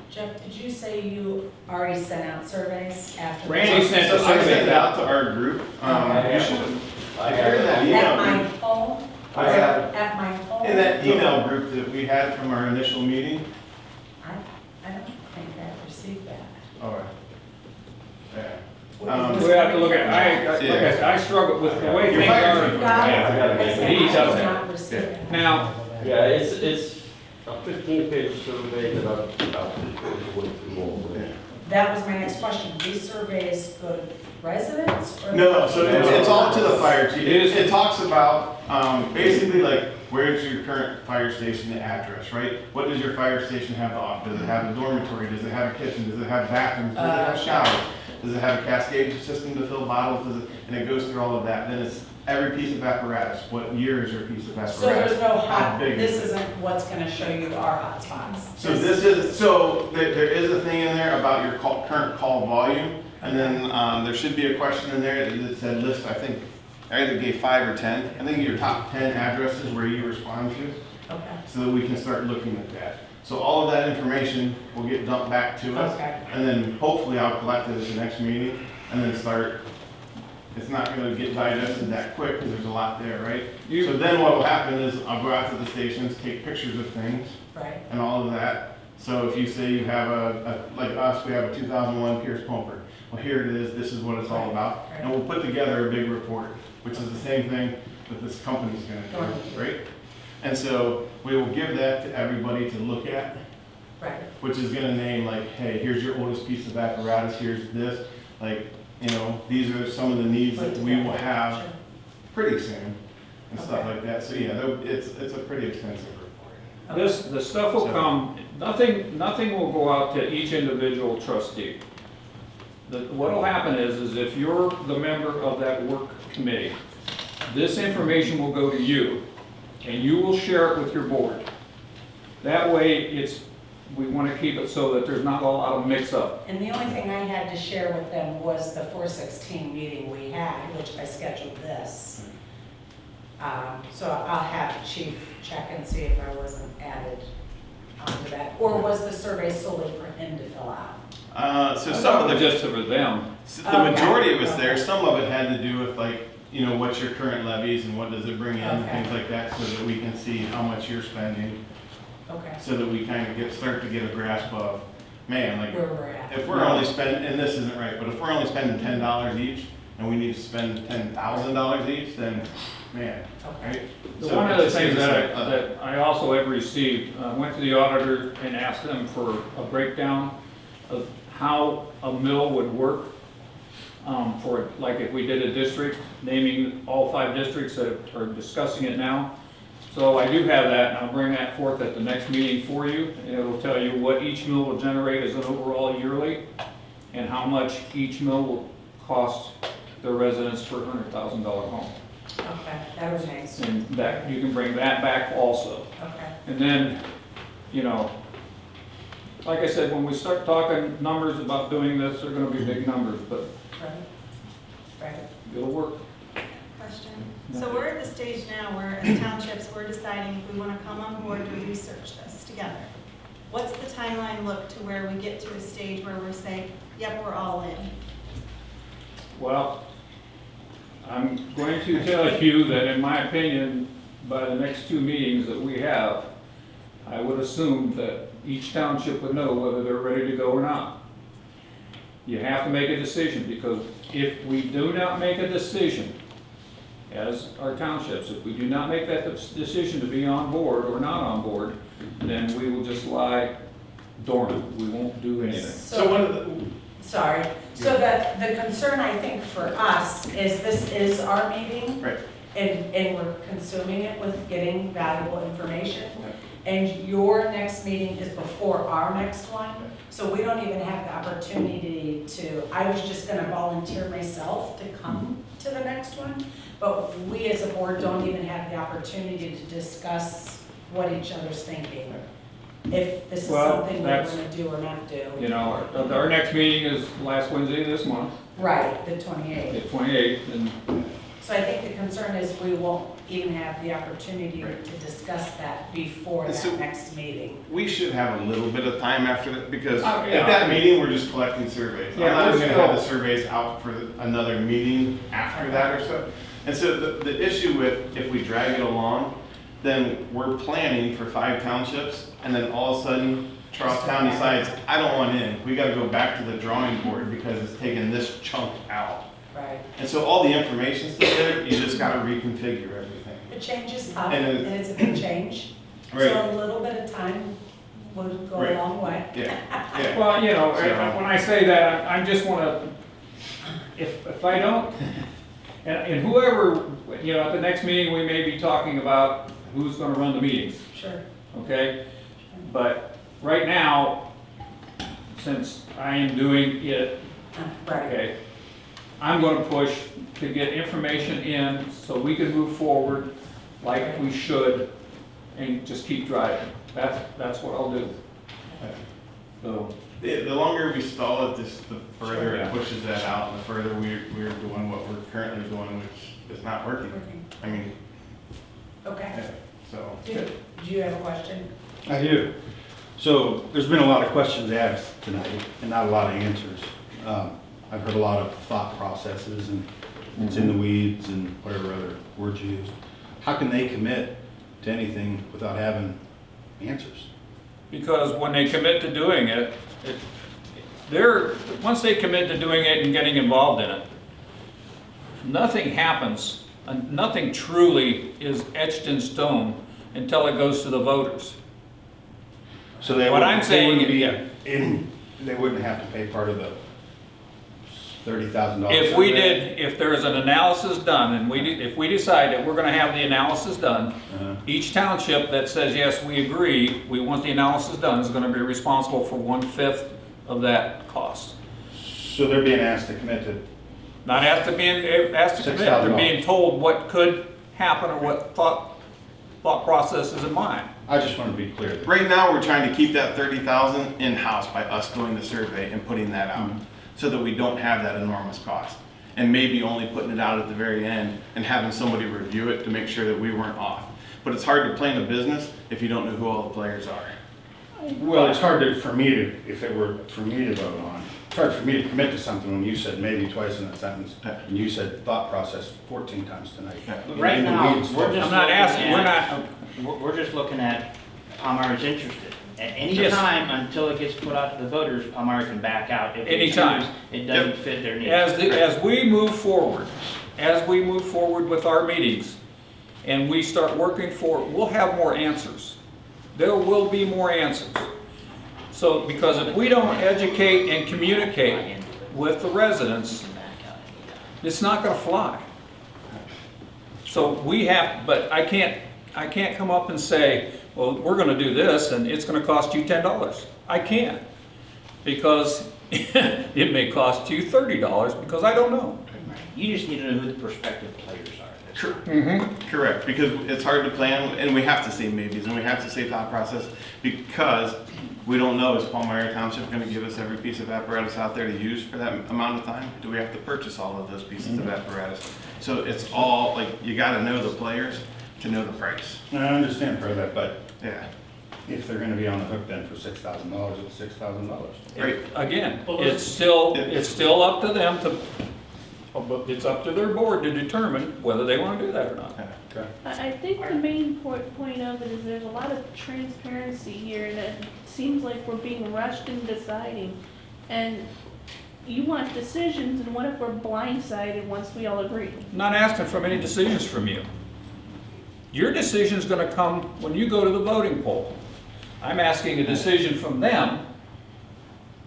Jeff, did you say you already sent out surveys after? Randy sent a So I survey sent it out out. to our group. You should have. I If you're in that email At my group- home? I have At my home? in that email group that we had from our initial meeting. I don't think I've received that. All right. Yeah. We have to look at, I struggle with the way Your things fire are. chief. Got it. Yeah, I gotta I get said, He I does have it. not received it. Now, Yeah, it's a 15-page survey that I've went through all of it. That was my next question. These surveys go to residents or? No, so it's all to the fire chief. It is. It talks about, basically like, where's your current fire station, the address, right? What does your fire station have to offer? Does it have a dormitory? Does it have a kitchen? Does it have bathrooms? Does it have showers? Does it have a cascade system to fill bottles? And it goes through all of that. Then it's every piece of apparatus. What year is your piece of apparatus? So there's no How hot, big this is it? isn't what's gonna show you our hotspots. So there is a thing in there about your current call volume, and then there should be a question in there that said list, I think, I either gave 5 or 10. I think your top 10 addresses where you respond to, Okay, so that we can start looking at that. So all of that information will get dumped back to us, okay. and then hopefully I'll collect it at the next meeting, and then start. It's not gonna get digested that quick, because there's a lot there, right? So then what will happen is I'll go out to the stations, take pictures of things, Right, and all of that. So if you say you have like us, we have a 2001 Pierce Pumper. Well, here it is, this is what it's all about. Right. And we'll put together a big report, which is the same thing that this company's gonna do, right? And so we will give that to everybody to look at, right. which is gonna name like, hey, here's your oldest piece of apparatus, here's this. Like, you know, these are some of the needs that we will have Sure. pretty soon and stuff Okay. like that. So yeah, it's a pretty extensive report. the stuff will come, nothing will go out to each individual trustee. What'll happen is if you're the member of that work committee, this information will go to you, and you will share it with your board. That way, we want to keep it so that there's not a lot of mix-up. And the only thing I had to share with them was the 416 meeting we had, which I scheduled this. So I'll have Chief check and see if I wasn't added onto that. Or was the survey solely for him to fill out? So some of the Just for them. the majority of us Okay. there, some of it had to do with like, you know, what's your current levies and what does it bring in, and Okay. things like that, so that we can see how much you're spending, Okay, so that we kind of start to get a grasp of, man, like, where we're at. if we're only spending, and this isn't right, but if we're only spending $10 each, and we need to spend $10,000 each, then, man, Okay. right? So one of the just things gives us that a- that I also have received, went to the auditor and asked them for a breakdown of how a mill would work, for, like if we did a district, naming all 5 districts that are discussing it now. So I do have that, and I'll bring that forth at the next meeting for you, and it'll tell you what each mill will generate as an overall yearly, and how much each mill will cost the residents per $100,000 home. Okay, that was nice. And that, you can bring that back also. Okay, And then, you know, like I said, when we start talking numbers about doing this, they're gonna be big numbers, but right, right. it'll work. Question. So we're at the stage now where as townships, we're deciding if we want to come on board to research this together. What's the timeline look to where we get to a stage where we're saying, yep, we're all in? Well, I'm going to tell you that in my opinion, by the next 2 meetings that we have, I would assume that each township would know whether they're ready to go or not. You have to make a decision, because if we do not make a decision as our townships. If we do not make that decision to be on board or not on board, then we will just lie dormant. We won't do anything. So one of the, Sorry, so the concern I think for us is this is our meeting. right, And we're consuming it with getting valuable information. And your next meeting is before our next one, so we don't even have the opportunity to, I was just gonna volunteer myself to come to the next one, but we as a board don't even have the opportunity to discuss what each other's thinking. If this is Well, something we're that's- gonna do or not do. You know, our next meeting is last Wednesday of this month, Right, the the 28th. 28th, and So I think the concern is we won't even have the opportunity Right. to discuss that before So- that next meeting. we should have a little bit of time after that, because Oh, yeah. at that meeting, we're just collecting surveys. Yeah, I'm not we're even gonna have the still- surveys out for another meeting after that or so. And so the issue with, if we drag it along, then we're planning for 5 townships, and then all of a sudden, Charlestown decides, I don't want in. We gotta go back to the drawing board because it's taking this chunk out. Right. And so all the information's still there, you just gotta reconfigure everything. The change is tough, And and it's- it's a big change. Right. So a little bit of time would go a Right. long way. Yeah, yeah. well, you know, So- when I say that, I just wanna, if I don't, and whoever, you know, at the next meeting, we may be talking about who's gonna run the meetings. Sure. Okay? But right now, since I am doing it, Right. okay, I'm gonna push to get information in so we can move forward like we should and just keep driving. That's what I'll do. So, The longer we stall it, the further Sure, it yeah. pushes that out, and the further we're doing what we're currently doing, which is not working. Working. I mean, Okay. yeah, so. Do you have a question? I do. So there's been a lot of questions asked tonight and not a lot of answers. I've heard a lot of thought processes and it's in the weeds and whatever other words you use. How can they commit to anything without having answers? because when they commit to doing it, once they commit to doing it and getting involved in it, nothing happens, and nothing truly is etched in stone until it goes to the voters. So they What wouldn't- I'm they saying wouldn't is- be yeah. they wouldn't have to pay part of the $30,000. If we survey? did, if there is an analysis done, and if we decide that we're gonna have the analysis done, Uh-huh. each township that says, yes, we agree, we want the analysis done, is gonna be responsible for 1/5 of that cost. So they're being asked to commit to, Not asked to commit, they're being told what could happen or what thought process is in mind. I just want to be clear. Right now, we're trying to keep that 30,000 in-house by us doing the survey and putting that out, so that we don't have that enormous cost. And maybe only putting it out at the very end and having somebody review it to make sure that we weren't off. But it's hard to plan a business if you don't know who all the players are. Well, it's hard for me to, if it were for me to vote on, it's hard for me to commit to something when you said maybe twice in a sentence, and you said thought process 14 times tonight. Yeah. Right In the now, weeds. we're just I'm not looking asking, we're at- not, We're just looking at Palmyra's interested. At any Yes. time until it gets put out to the voters, Palmyra can back out. If they Anytime. choose It doesn't fit their needs. as we move forward with our meetings, and we start working we'll have more answers. There will be more answers. So, because if we don't educate and communicate with the residents, it's not gonna fly. So we have, but I can't come up and say, well, we're gonna do this and it's gonna cost you $10. I can't, because it may cost you $30, because I don't know. You just need to know who the prospective players are. Correct, because it's hard to plan, and we have to say maybes, and we have to say thought process, because we don't know, is Palmyra Township gonna give us every piece of apparatus out there to use for that amount of time? Do we have to purchase all of those pieces of apparatus? So it's all, like, you gotta know the players to know the price. I understand part of that, but Yeah, if they're gonna be on the hook then for $6,000, it's $6,000. right. Again, it's still up to them but it's up to their board to determine whether they wanna do that or not. Okay. I think the main point of it is there's a lot of transparency here, and it seems like we're being rushed in deciding. And you want decisions, and what if we're blindsided once we all agree? I'm not asking for any decisions from you. Your decision's gonna come when you go to the voting poll. I'm asking a decision from them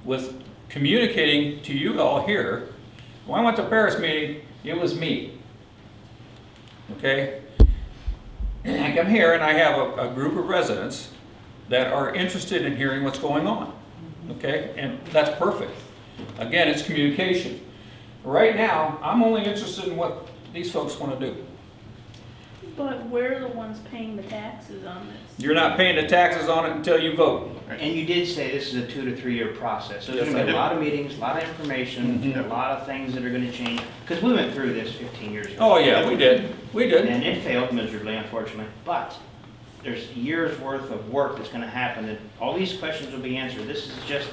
with communicating to you all here. When I went to Paris meeting, it was me. Okay? I come here and I have a group of residents that are interested in hearing what's going on. Okay? And that's perfect. Again, it's communication. Right now, I'm only interested in what these folks want to do. But we're the ones paying the taxes on this. You're not paying the taxes on it until you vote. And you did say this is a 2 to 3 year process. So there's Yes, gonna I be a did. lot of meetings, a lot of information, Mhm. a lot of things that are gonna change. Because we went through this 15 years ago. Oh, yeah, we did. We did. And it failed miserably, unfortunately. But there's years worth of work that's gonna happen, that all these questions will be answered. This is just,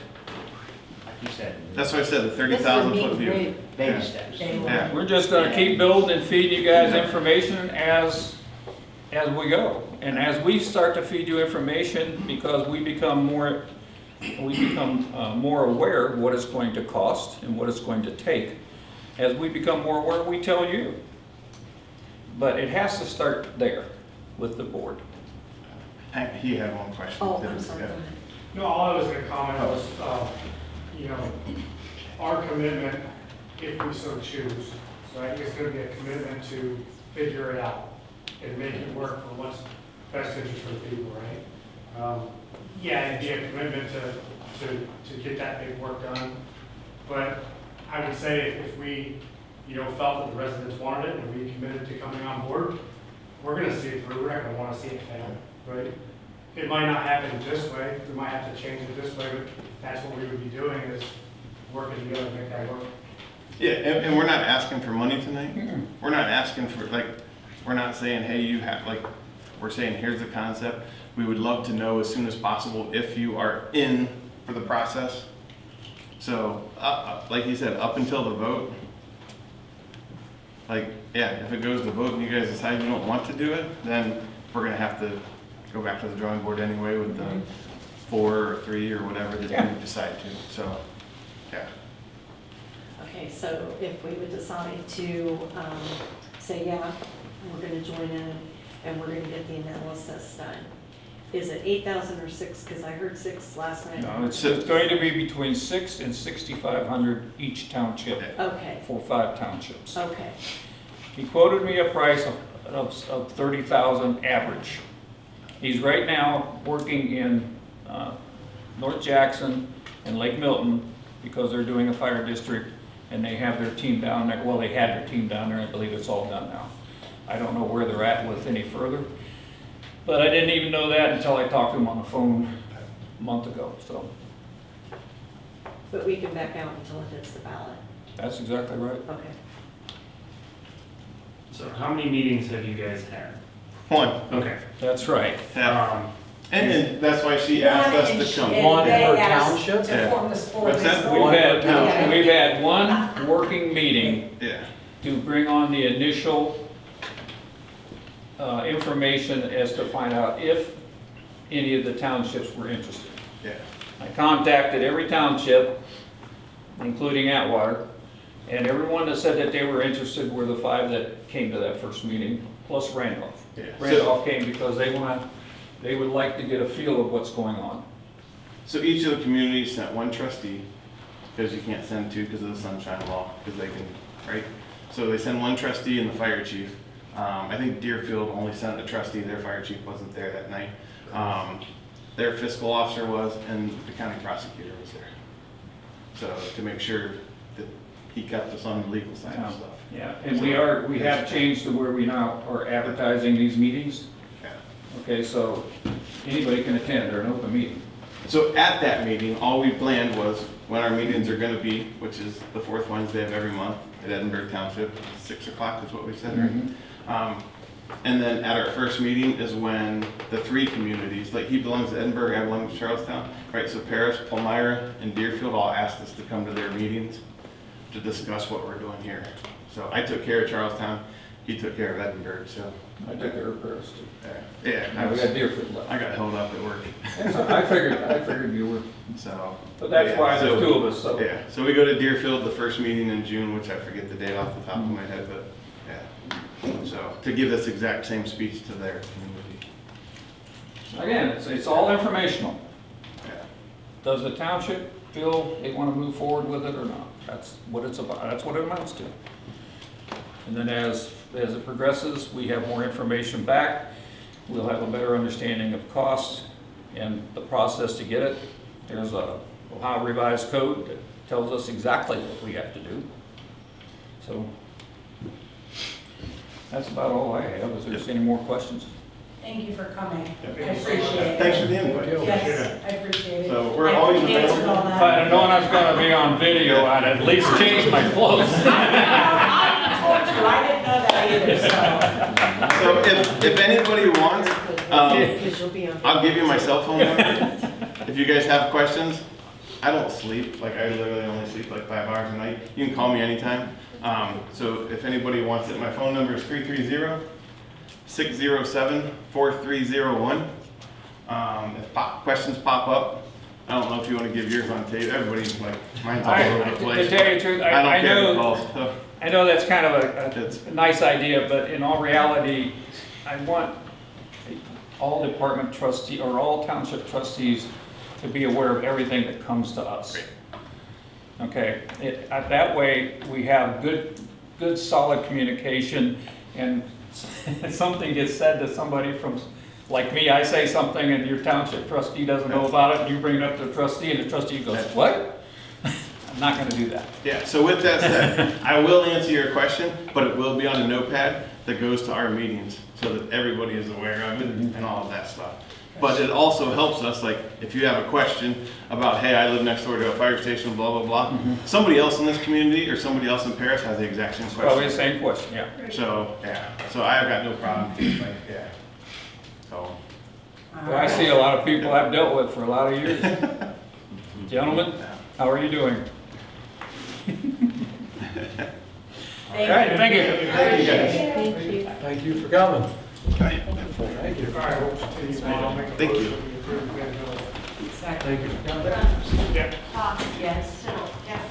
like you said, That's why I said the 30,000-foot view. baby Yeah. steps. Yeah. We're just gonna keep building and feeding you guys information as we go. And as we start to feed you information, because we become more aware of what it's going to cost and what it's going to take. As we become more aware, we tell you. But it has to start there with the board. He had one question. Oh, I'm sorry, go ahead. No, all I was gonna comment was, you know, our commitment, if we so choose, right, is gonna be a commitment to figure it out and make it work for what's best interest for the people, right? Yeah, it'd be a commitment to get that big work done, but I would say if we, you know, felt that the residents wanted it and we committed to coming on board, we're gonna see it through, we're not gonna wanna see it fail, right? It might not happen this way, we might have to change it this way, but that's what we would be doing, is working together to make that work. Yeah, and we're not asking for money tonight. We're not asking for, like, we're not saying, hey, you have, like, we're saying, here's the concept. We would love to know as soon as possible if you are in for the process. So, like you said, up until the vote, like, yeah, if it goes to vote and you guys decide you don't want to do it, then we're gonna have to go back to the drawing board anyway with the 4 or 3 or whatever that you decide to, so, yeah. Okay, so if we would decide to say, yeah, we're gonna join in and we're gonna get the analysis done, is it 8,000 or 6? Because I heard 6 last night. No, it's going to be between 6 and 6,500 each township Okay, for 5 townships. okay, He quoted me a price of 30,000 average. He's right now working in North Jackson and Lake Milton because they're doing a fire district and they have their team down there. Well, they had their team down there. I believe it's all done now. I don't know where they're at with any further. But I didn't even know that until I talked to him on the phone a month ago, so but we can back out until it hits the ballot. that's exactly right. Okay. So how many meetings have you guys had? 1. Okay. That's right. Yeah. And that's why she asked us to come. One They per asked township? to form this board. What's that? We've had one working meeting Yeah. to bring on the initial information as to find out if any of the townships were interested. Yeah. I contacted every township, including Atwater, and everyone that said that they were interested were the 5 that came to that first meeting, plus Randolph. Yeah. Randolph came because they would like to get a feel of what's going on. So each of the communities sent 1 trustee, because you can't send 2 because of the sunshine law, because they can, right? So they send 1 trustee and the fire chief. I think Deerfield only sent a trustee, their fire chief wasn't there that night. Their fiscal officer was, and the county prosecutor was there. So to make sure that he kept us on the legal side of stuff. Yeah, and we have changed to where we now are advertising these meetings. Yeah. Okay, so anybody can attend, they're an open meeting. So at that meeting, all we planned was when our meetings are gonna be, which is the 4th Wednesday of every month at Edinburgh Township, 6 o'clock is what we said, right? And then at our first meeting is when the 3 communities, like he belongs to Edinburgh, I belong to Charlestown, right? So Paris, Palmyra, and Deerfield all asked us to come to their meetings to discuss what we're doing here. So I took care of Charlestown, he took care of Edinburgh, so. I took care of Paris too. Yeah, Now we got Deerfield left. I got held up at work. I figured you were, So. but that's why there's so- two of us, so. Yeah, so we go to Deerfield the first meeting in June, which I forget the date off the top of my head, but yeah. So to give this exact same speech to their community. Again, it's all informational. Yeah. Does the township feel they want to move forward with it or not? That's what it's about, that's what it amounts to. And then as it progresses, we have more information back. We'll have a better understanding of costs and the process to get it. There's a Ohio Revised Code that tells us exactly what we have to do. So that's about all I have. Is there any more questions? Thank you for coming. I Thank you so appreciate much. it. Thanks for the invite. Yes, I appreciate it. So we're I always answered available. all If that. I'd have known I was gonna be on video, I'd at least change my clothes. I told you, I didn't know that either, So if anybody wants, Because you'll be on. I'll give you my cell phone number. If you guys have questions, I don't sleep, like I literally only sleep like 5 hours a night. You can call me anytime. So if anybody wants it, my phone number is 330-607-4301. If questions pop up, I don't know if you want to give yours on tape. Everybody's like, mine's all over the To place. tell you the truth, I don't care who know, calls. So. I know that's kind of It's- a nice idea, but in all reality, I want all department trustee, or all township trustees to be aware of everything that comes to us. Okay, that way we have good solid communication, and if something gets said to somebody from, like me, I say something and your township trustee doesn't know about it, and you bring it up to the trustee, and the trustee goes, what? I'm not gonna do that. Yeah, so with that said, I will answer your question, but it will be on a notepad that goes to our meetings so that everybody is aware of it and all of that stuff. But it also helps us, like, if you have a question about, hey, I live next door to a fire station, blah, blah, blah, somebody else in this community or somebody else in Paris has the exact same question. Probably the same question, yeah. So, yeah, so I've got no problem, like, yeah. So, Well, I see a lot of people I've dealt with for a lot of years. Gentlemen, how are you doing? Okay, thank you. thank you guys. Thank you. Thank you for coming. Okay. Thank you. All right, we'll continue on. I'll make a Thank you. motion to approve the bill. Thank you. Yeah. Yes. Yes.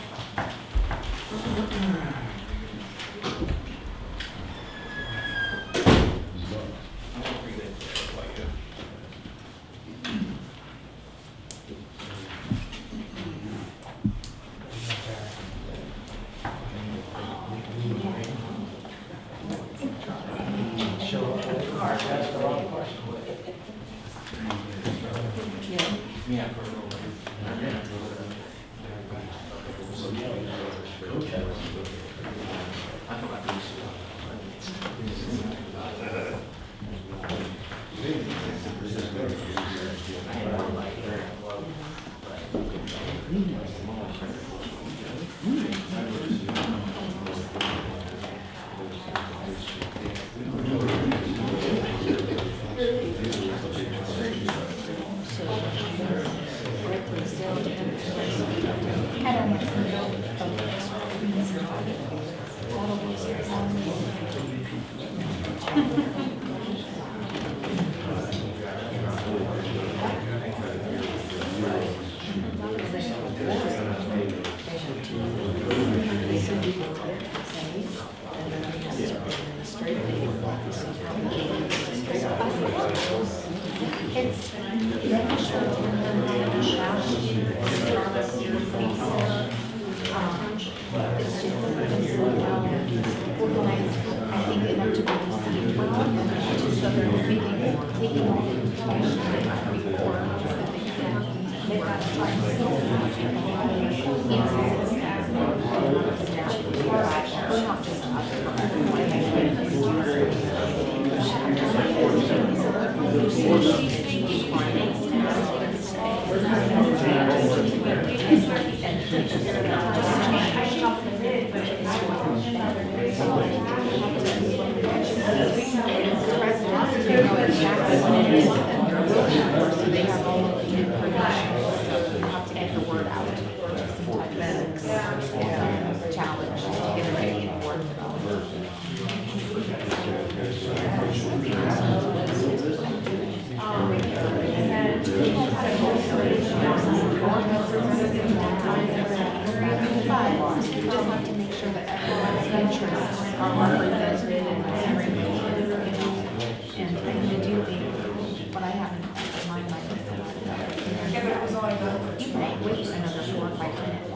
Challenge to get ready for interests are represented and I do think what I have in my mind is you might wait another 4 or 5 minutes.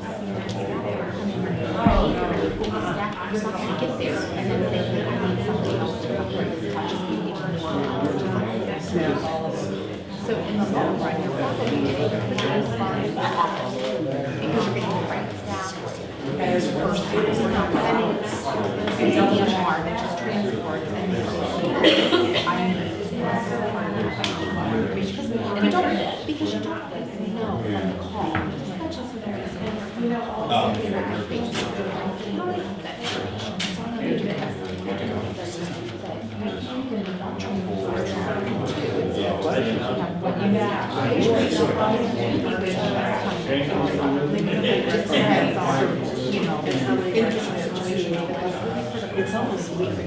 Staff or something to get there and then say, hey, I need somebody else to come for this touch meeting. So in the long run, you're probably getting as far as that because you're getting the right staff. As first, we're not sending DMR, which is transports, and because you don't always know from the call. Dispatches are there, and you know, all the things that I think. You don't have that information. So I'm going to do that. It's almost weekly.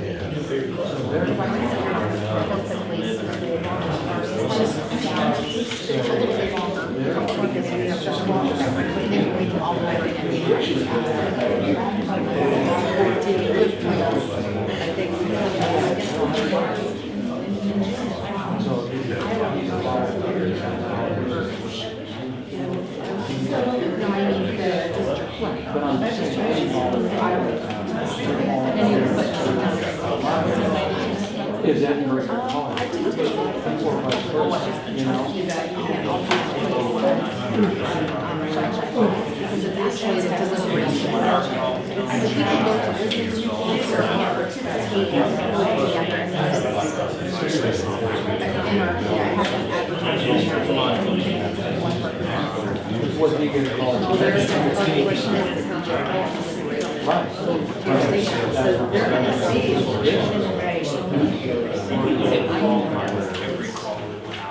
Is that your call? Or vice versa, you know? What do you get called?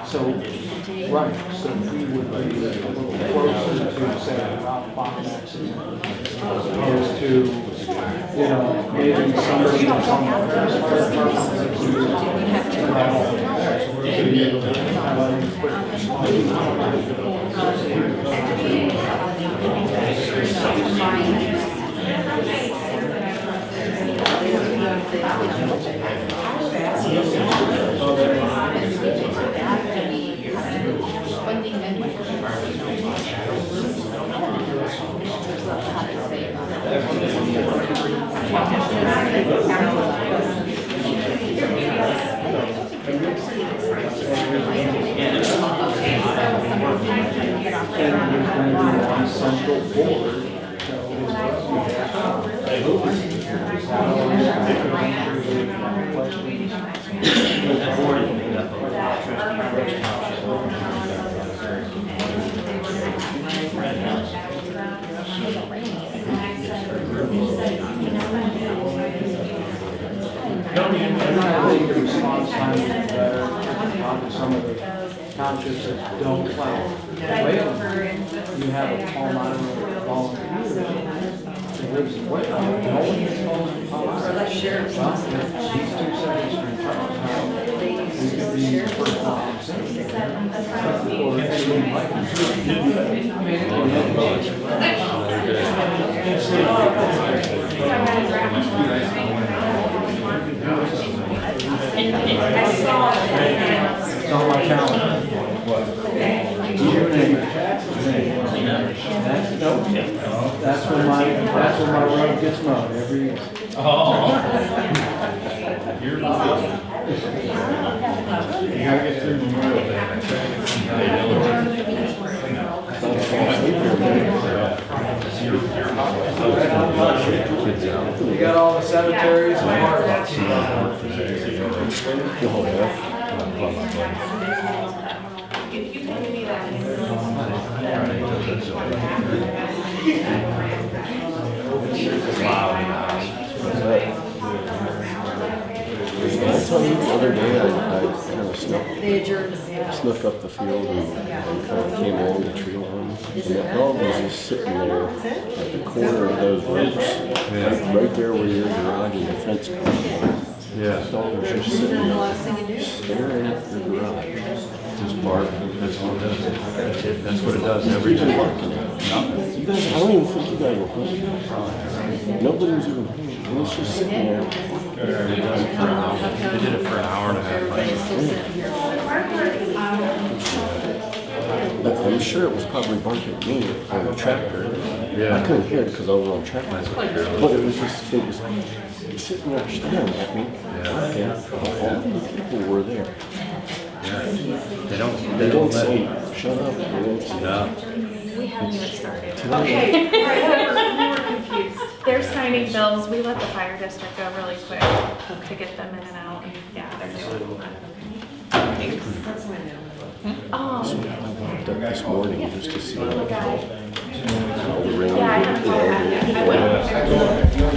So, right, so we would be a little closer to say about bottlenecks as opposed to, you know, maybe somebody from the fire central board. I think the response time is better on some of the townships that don't plow. You have a Palmyra volunteer that lives away. No one is calling Palmyra. Well, she's 2 seconds from Charlestown. We could be first on scene. Or anything like it's on my calendar. Your name. That's when my road gets mowed every year. Oh. You're not. You gotta get through the road. You got all the cemeteries and parks. If you can give me that. I tell you, the other day I kind of snuck up the field and kind of came along the tree line. And that dog was just sitting there at the corner of those ropes, right there where your garage and the fence comes. Yeah. The dog was just sitting there, staring at the garage. Just bark. That's all it does. That's what it does every time. You guys, I don't even think you guys were home. Nobody was even home. It was just sitting there. They did it for an hour and a half. But I'm sure it was probably barking at me on the tractor. I couldn't hear it because I was on tractor. But it was just, it was sitting there staring at me. Okay. All the people were there. They don't say, shut up. They don't say, We haven't even started. Okay, We were confused. They're signing bills, we let the fire district go really quick to get them in and out, and yeah, they're doing that. Oh. So I walked up this morning just to see all the rain. Yeah, I haven't. I went.